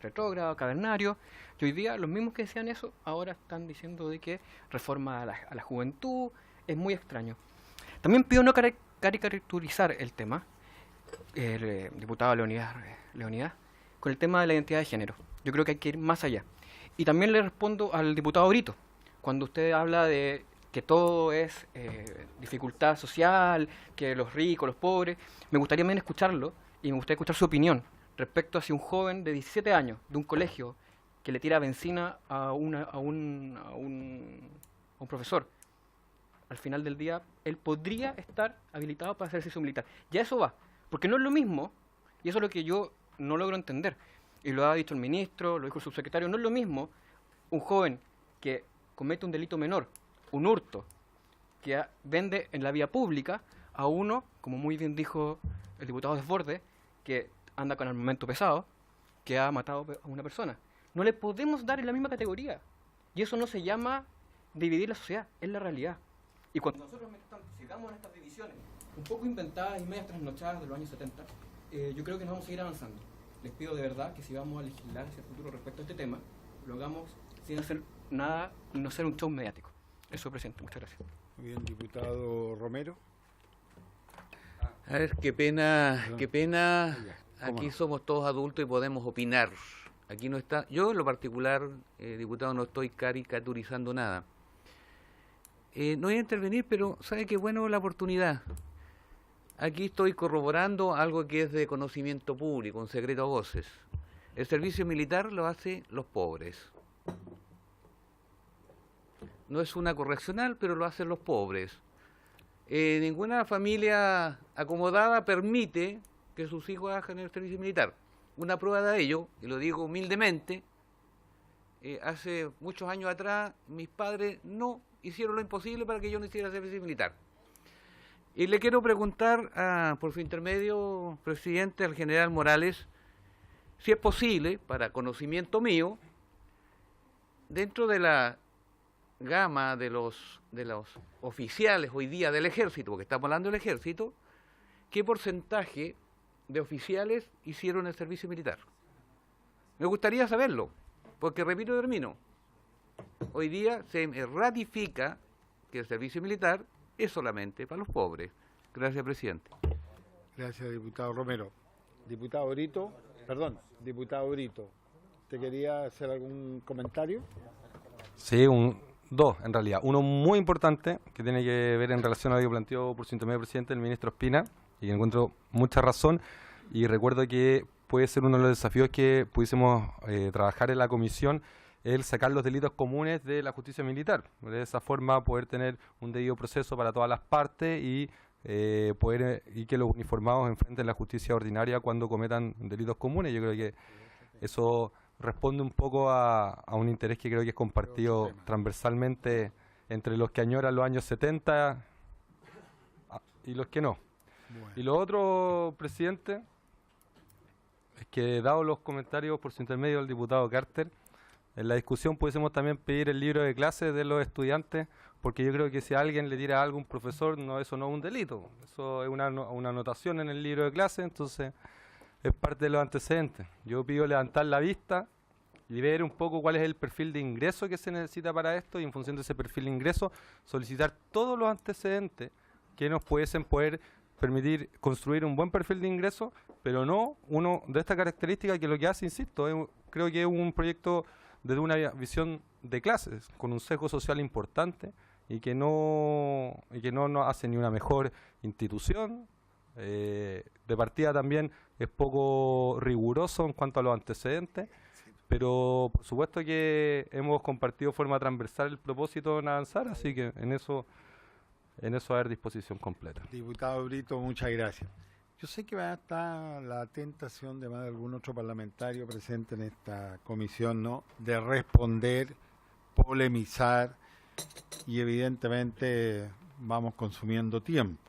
retrógrado, cavernario, y hoy día los mismos que decían eso, ahora están diciendo de que reforma a la juventud, es muy extraño. También pido no caricaturizar el tema, el diputado Leonidas, con el tema de la identidad de género. Yo creo que hay que ir más allá. Y también le respondo al diputado Brito, cuando usted habla de que todo es dificultad social, que los ricos, los pobres. Me gustaría también escucharlo y me gustaría escuchar su opinión respecto a si un joven de 17 años de un colegio que le tira benzina a un profesor, al final del día, él podría estar habilitado para hacer servicio militar. Ya eso va, porque no es lo mismo, y eso es lo que yo no logro entender, y lo ha dicho el ministro, lo dijo el subsecretario, no es lo mismo un joven que comete un delito menor, un hurto, que vende en la vía pública, a uno, como muy bien dijo el diputado Desbordes, que anda con armamento pesado, que ha matado a una persona. No le podemos dar en la misma categoría. Y eso no se llama dividir la sociedad, es la realidad. Y cuando nosotros sigamos en estas divisiones, un poco inventadas y medias trasnochadas de los años 70, yo creo que nos vamos a seguir avanzando. Les pido de verdad que si vamos a legislar hacia el futuro respecto a este tema, lo hagamos sin hacer nada, no ser un show mediático. Eso, presidente. Muchas gracias. Muy bien, diputado Romero. A ver, qué pena. Aquí somos todos adultos y podemos opinar. Aquí no está. Yo, en lo particular, diputado, no estoy caricaturizando nada. No voy a intervenir, pero ¿sabe qué bueno la oportunidad? Aquí estoy corroborando algo que es de conocimiento público, un secreto a voces. El servicio militar lo hacen los pobres. No es una correccional, pero lo hacen los pobres. Ninguna familia acomodada permite que sus hijos hagan el servicio militar. Una prueba de ello, y lo digo humildemente, hace muchos años atrás mis padres no hicieron lo imposible para que yo no hiciera servicio militar. Y le quiero preguntar, por su intermedio, presidente, al general Morales, si es posible, para conocimiento mío, dentro de la gama de los oficiales hoy día del ejército, porque estamos hablando del ejército, ¿qué porcentaje de oficiales hicieron el servicio militar? Me gustaría saberlo, porque repito y termino, hoy día se ratifica que el servicio militar es solamente para los pobres. Gracias, presidente. Gracias, diputado Romero. Diputado Brito, ¿te quería hacer algún comentario? Sí, dos en realidad. Uno muy importante que tiene que ver en relación a lo que planteó por su intermedio presidente el ministro Espina, y que encuentro mucha razón, y recuerdo que puede ser uno de los desafíos que pudiésemos trabajar en la comisión, el sacar los delitos comunes de la justicia militar. De esa forma poder tener un debido proceso para todas las partes y y que los uniformados enfrenten la justicia ordinaria cuando cometan delitos comunes. Yo creo que eso responde un poco a un interés que creo que es compartido transversalmente entre los que añoran los años 70 y los que no. Bueno. Y lo otro, presidente, es que dado los comentarios por su intermedio del diputado Carter, en la discusión pudiésemos también pedir el libro de clases de los estudiantes, porque yo creo que si a alguien le tira algo a un profesor, eso no es un delito, eso es una anotación en el libro de clases, entonces es parte de los antecedentes. Yo pido levantar la vista y ver un poco cuál es el perfil de ingreso que se necesita para esto, y en función de ese perfil de ingreso solicitar todos los antecedentes que nos pudiesen poder permitir construir un buen perfil de ingreso, pero no uno de esta característica que lo que hace, insisto, creo que es un proyecto desde una visión de clases, con un sesgo social importante, y que no nos hace ni una mejor institución. De partida también es poco riguroso en cuanto a los antecedentes, pero por supuesto que hemos compartido de forma transversal el propósito en avanzar, así que en eso va a haber disposición completa. Diputado Brito, muchas gracias. Yo sé que va a estar la tentación de más de algún otro parlamentario presente en esta comisión, ¿no?, de responder, polemizar, y evidentemente vamos consumiendo tiempo.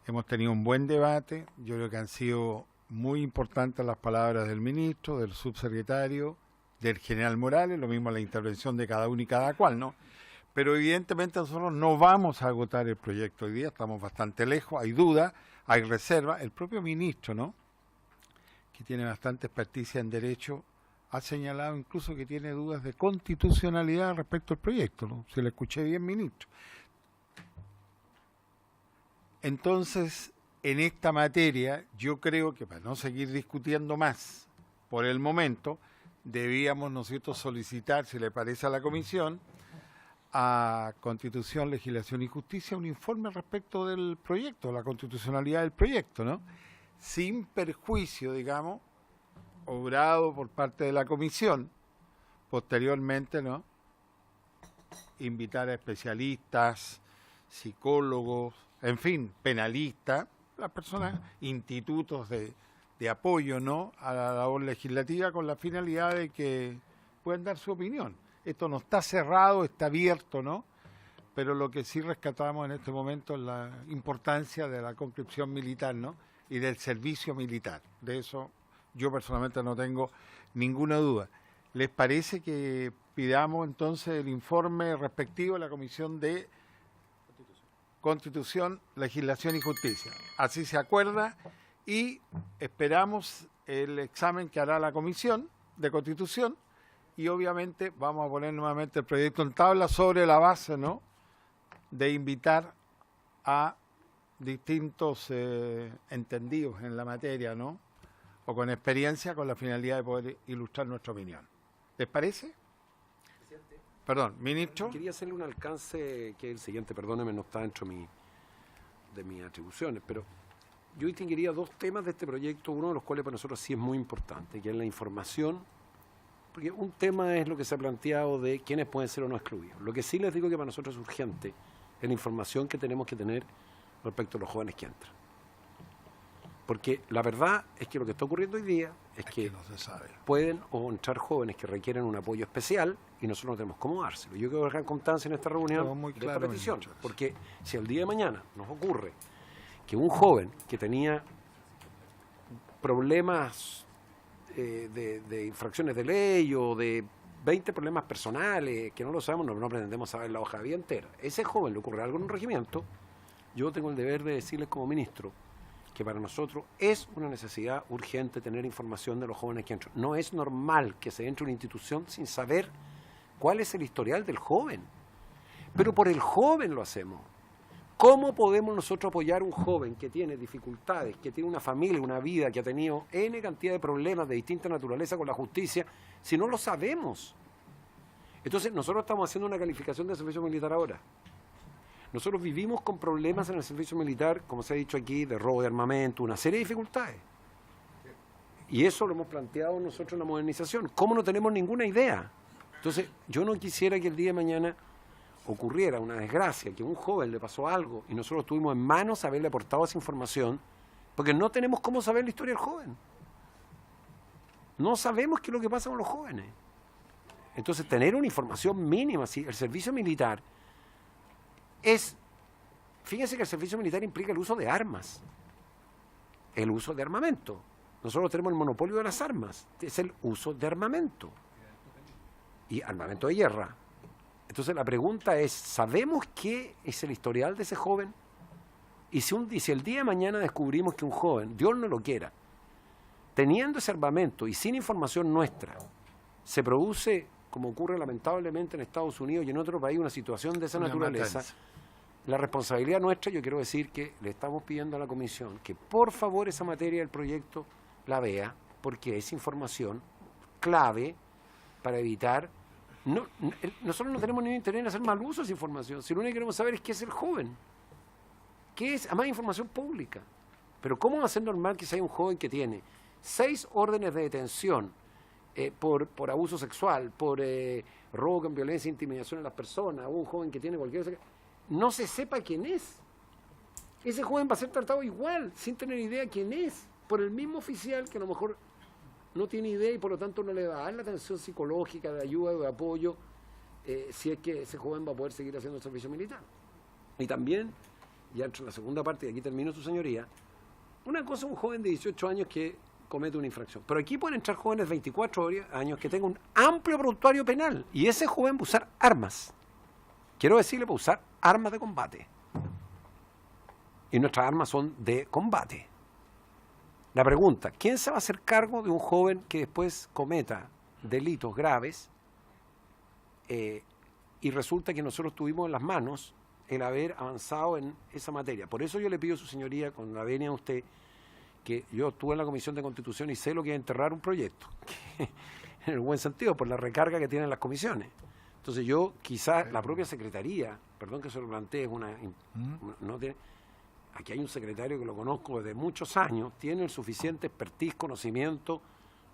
Hemos tenido un buen debate, yo creo que han sido muy importantes las palabras del ministro, del subsecretario, del general Morales, lo mismo la intervención de cada uno y cada cual, ¿no? Pero evidentemente nosotros no vamos a agotar el proyecto hoy día, estamos bastante lejos, hay dudas, hay reservas. El propio ministro, ¿no?, que tiene bastante experticia en derecho, ha señalado incluso que tiene dudas de constitucionalidad respecto al proyecto, ¿no? Si le escuché bien, ministro. Entonces, en esta materia, yo creo que para no seguir discutiendo más por el momento, debíamos nosotros solicitar, si le parece a la comisión, a Constitución, Legislación y Justicia, un informe respecto del proyecto, la constitucionalidad del proyecto, ¿no? Sin perjuicio, digamos, obrado por parte de la comisión, posteriormente, ¿no?, invitar a especialistas, psicólogos, en fin, penalistas, las personas, institutos de apoyo, ¿no?, a la labor legislativa, con la finalidad de que puedan dar su opinión. Esto no está cerrado, está abierto, ¿no?, pero lo que sí rescatamos en este momento es la importancia de la conscripción militar, ¿no?, y del servicio militar. De eso yo personalmente no tengo ninguna duda. ¿Les parece que pidamos entonces el informe respectivo de la Comisión de Constitución, Legislación y Justicia? Así se acuerda, y esperamos el examen que hará la Comisión de Constitución, y obviamente vamos a poner nuevamente el proyecto en tabla sobre la base, ¿no?, de invitar a distintos entendidos en la materia, ¿no?, o con experiencia, con la finalidad de poder ilustrar nuestra opinión. ¿Les parece? Presidente. Perdón, ministro. Quería hacerle un alcance que es el siguiente, perdóneme, no está dentro de mis atribuciones, pero yo distinguiría dos temas de este proyecto, uno de los cuales para nosotros sí es muy importante, que es la información, porque un tema es lo que se ha planteado de quiénes pueden ser o no excluidos. Lo que sí les digo que para nosotros es urgente es la información que tenemos que tener respecto a los jóvenes que entran. Porque la verdad es que lo que está ocurriendo hoy día es que no se sabe. Pueden o entrar jóvenes que requieren un apoyo especial y nosotros no tenemos cómo dárselo. Yo quiero dejar constancia en esta reunión de esta petición, porque si el día de mañana nos ocurre que un joven que tenía problemas de infracciones de ley o de 20 problemas personales, que no lo sabemos, no pretendemos saber la hoja de vida entera, ese joven le ocurre algo en un regimiento, yo tengo el deber de decirles como ministro que para nosotros es una necesidad urgente tener información de los jóvenes que entran. No es normal que se entre a una institución sin saber cuál es el historial del joven. Pero por el joven lo hacemos. ¿Cómo podemos nosotros apoyar a un joven que tiene dificultades, que tiene una familia, una vida, que ha tenido N cantidad de problemas de distinta naturaleza con la justicia, si no lo sabemos? Entonces, nosotros estamos haciendo una calificación de servicio militar ahora. Nosotros vivimos con problemas en el servicio militar, como se ha dicho aquí, de robo de armamento, una serie de dificultades. Y eso lo hemos planteado nosotros en la modernización. ¿Cómo no tenemos ninguna idea? Entonces, yo no quisiera que el día de mañana ocurriera una desgracia, que a un joven le pasó algo y nosotros tuvimos en manos haberle aportado esa información, porque no tenemos cómo saber la historia del joven. No sabemos qué es lo que pasa con los jóvenes. Entonces, tener una información mínima, si el servicio militar fíjense que el servicio militar implica el uso de armas, el uso de armamento. Nosotros tenemos el monopolio de las armas, es el uso de armamento y armamento de guerra. Entonces la pregunta es, ¿sabemos qué es el historial de ese joven? Y si el día de mañana descubrimos que un joven, Dios no lo quiera, teniendo ese armamento y sin información nuestra, se produce, como ocurre lamentablemente en Estados Unidos y en otros países, una situación de esa naturaleza, la responsabilidad nuestra, yo quiero decir que le estamos pidiendo a la Comisión que por favor esa materia del proyecto la vea, porque es información clave para evitar... nosotros no tenemos ningún interés en hacer mal uso de esa información, si lo único que queremos saber es qué es el joven, qué es, además información pública. Pero ¿cómo va a ser normal que sea un joven que tiene 6 órdenes de detención por abuso sexual, por robo con violencia e intimidación a las personas, o un joven que tiene cualquier... no se sepa quién es? Ese joven va a ser tratado igual, sin tener idea quién es, por el mismo oficial que a lo mejor no tiene idea y por lo tanto no le va a dar la atención psicológica, de ayuda o de apoyo, si es que ese joven va a poder seguir haciendo el servicio militar. Y también, ya entro en la segunda parte, y aquí termino, su señoría, una cosa, un joven de 18 años que comete una infracción. Pero aquí pueden entrar jóvenes de 24 años que tengan un amplio prontuario penal. Y ese joven va a usar armas. Quiero decirle, va a usar armas de combate. Y nuestras armas son de combate. La pregunta, ¿quién se va a hacer cargo de un joven que después cometa delitos graves y resulta que nosotros tuvimos en las manos el haber avanzado en esa materia? Por eso yo le pido a su señoría, con la venia de usted, que yo estuve en la Comisión de Constitución y sé lo que es enterrar un proyecto, en el buen sentido, por la recarga que tienen las comisiones. Entonces yo, quizás la propia Secretaría, perdón que se lo plantee, aquí hay un secretario que lo conozco desde muchos años, tiene el suficiente expertise, conocimiento,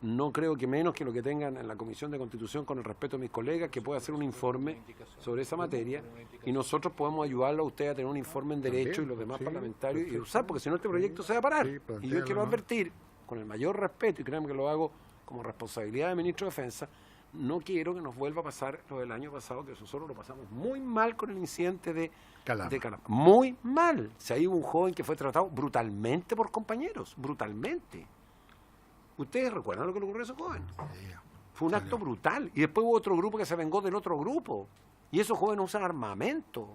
no creo que menos que lo que tengan en la Comisión de Constitución, con el respeto de mis colegas, que pueda hacer un informe sobre esa materia y nosotros podemos ayudarlo a usted a tener un informe en derecho y los demás parlamentarios y usar, porque si no este proyecto se va a parar. Y yo quiero advertir, con el mayor respeto, y créanme que lo hago como responsabilidad de ministro de Defensa, no quiero que nos vuelva a pasar lo del año pasado, que nosotros lo pasamos muy mal con el incidente de Calama. Muy mal. Si hay un joven que fue tratado brutalmente por compañeros, brutalmente. ¿Ustedes recuerdan lo que le ocurrió a ese joven? Fue un acto brutal. Y después hubo otro grupo que se vengó del otro grupo. Y esos jóvenes usan armamento.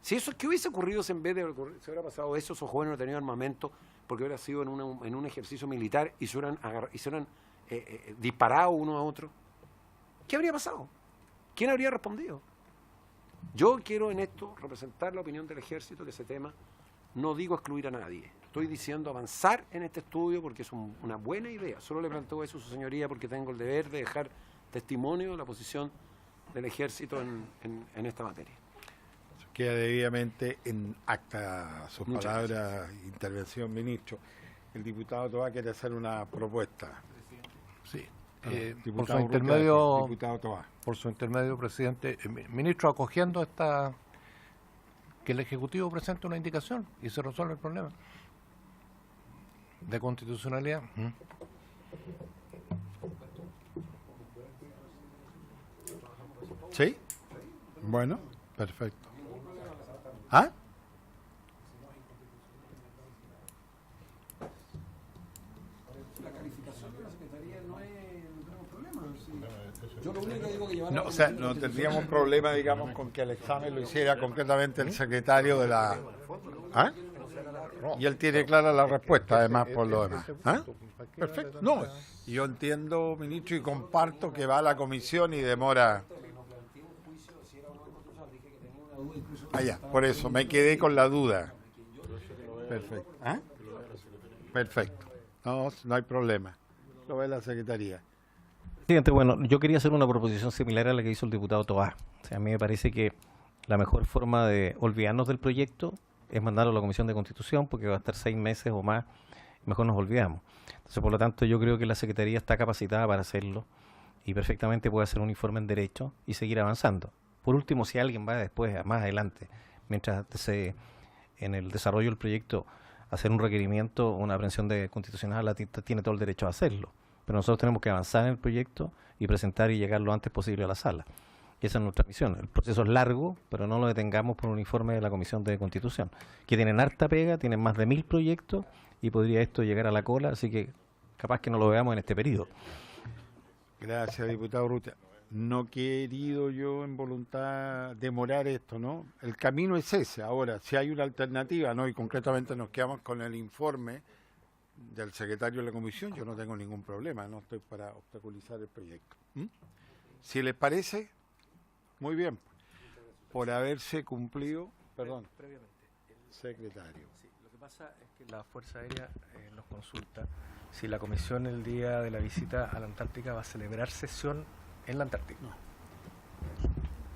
Si eso, ¿qué hubiese ocurrido si en vez de se hubiera pasado eso, esos jóvenes no tenían armamento porque hubiera sido en un ejercicio militar y se hubieran disparado uno a otro? ¿Qué habría pasado? ¿Quién habría respondido? Yo quiero en esto representar la opinión del Ejército, que ese tema, no digo excluir a nadie. Estoy diciendo avanzar en este estudio porque es una buena idea. Solo le planteo eso a su señoría porque tengo el deber de dejar testimonio de la posición del Ejército en esta materia. Queda debidamente en acta sus palabras, intervención, ministro. El diputado Toá quiere hacer una propuesta. Sí. Por su intermedio, presidente, ministro, acogiendo que el Ejecutivo presente una indicación y se resuelve el problema de constitucionalidad. ¿Sí? Bueno, perfecto. ¿Ah? La calificación de la Secretaría no tenemos problema. Yo lo único que digo que No, o sea, no tendríamos problema, digamos, con que el examen lo hiciera concretamente el secretario de la... ¿Ah? Y él tiene clara la respuesta, además, por lo demás. ¿Ah? Perfecto. No, yo entiendo, ministro, y comparto que va a la comisión y demora... Allá, por eso, me quedé con la duda. Perfecto. ¿Ah? Perfecto. No hay problema. Lo ve la Secretaría. Presidente, bueno, yo quería hacer una proposición similar a la que hizo el diputado Toá. O sea, a mí me parece que la mejor forma de olvidarnos del proyecto es mandarlo a la Comisión de Constitución, porque va a estar 6 meses o más, y mejor nos olvidamos. Entonces, por lo tanto, yo creo que la Secretaría está capacitada para hacerlo y perfectamente puede hacer un informe en derecho y seguir avanzando. Por último, si alguien va después, más adelante, mientras en el desarrollo del proyecto, hacer un requerimiento, una aprehensión de constitucional, tiene todo el derecho a hacerlo. Pero nosotros tenemos que avanzar en el proyecto y presentar y llegar lo antes posible a la sala. Y esa es nuestra misión. El proceso es largo, pero no lo detengamos por un informe de la Comisión de Constitución, que tienen harta pega, tienen más de 1000 proyectos y podría esto llegar a la cola, así que capaz que no lo veamos en este periodo. Gracias, diputado Urrutia. No he querido yo en voluntad demorar esto, ¿no? El camino es ese. Ahora, si hay una alternativa, ¿no? Y concretamente nos quedamos con el informe del secretario de la comisión, yo no tengo ningún problema, no estoy para obstaculizar el proyecto. Si les parece, muy bien, por haberse cumplido, perdón, Previamente. secretario. Sí, lo que pasa es que la Fuerza Aérea nos consulta si la comisión el día de la visita a la Antártica va a celebrar sesión en la Antártica.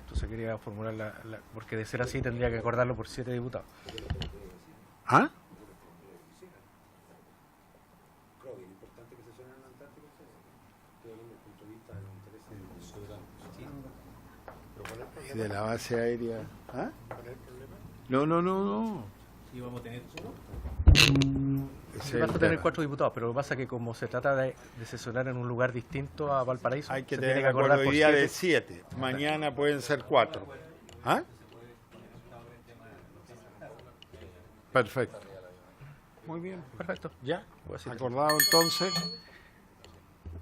Entonces quería formular porque de ser así tendría que acordarlo por 7 diputados. ¿Ah? ¿Y de la base aérea? ¿Ah? No. ¿Y vamos a tener Ese es vas el a tener tema. 4 diputados, pero lo que pasa es que como se trata de sesionar en un lugar distinto a Valparaíso, Hay que se tener tiene que acuerdo acordar hoy por día 7. de 7. Mañana pueden ser 4. ¿Ah? Perfecto. Muy bien. Perfecto. Ya. Acordado entonces,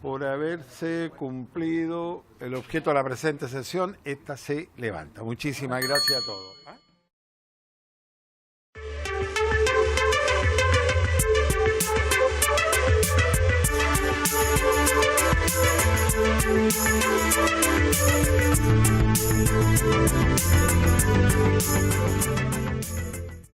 por haberse cumplido el objeto de la presente sesión, esta se levanta. Muchísimas gracias a todos.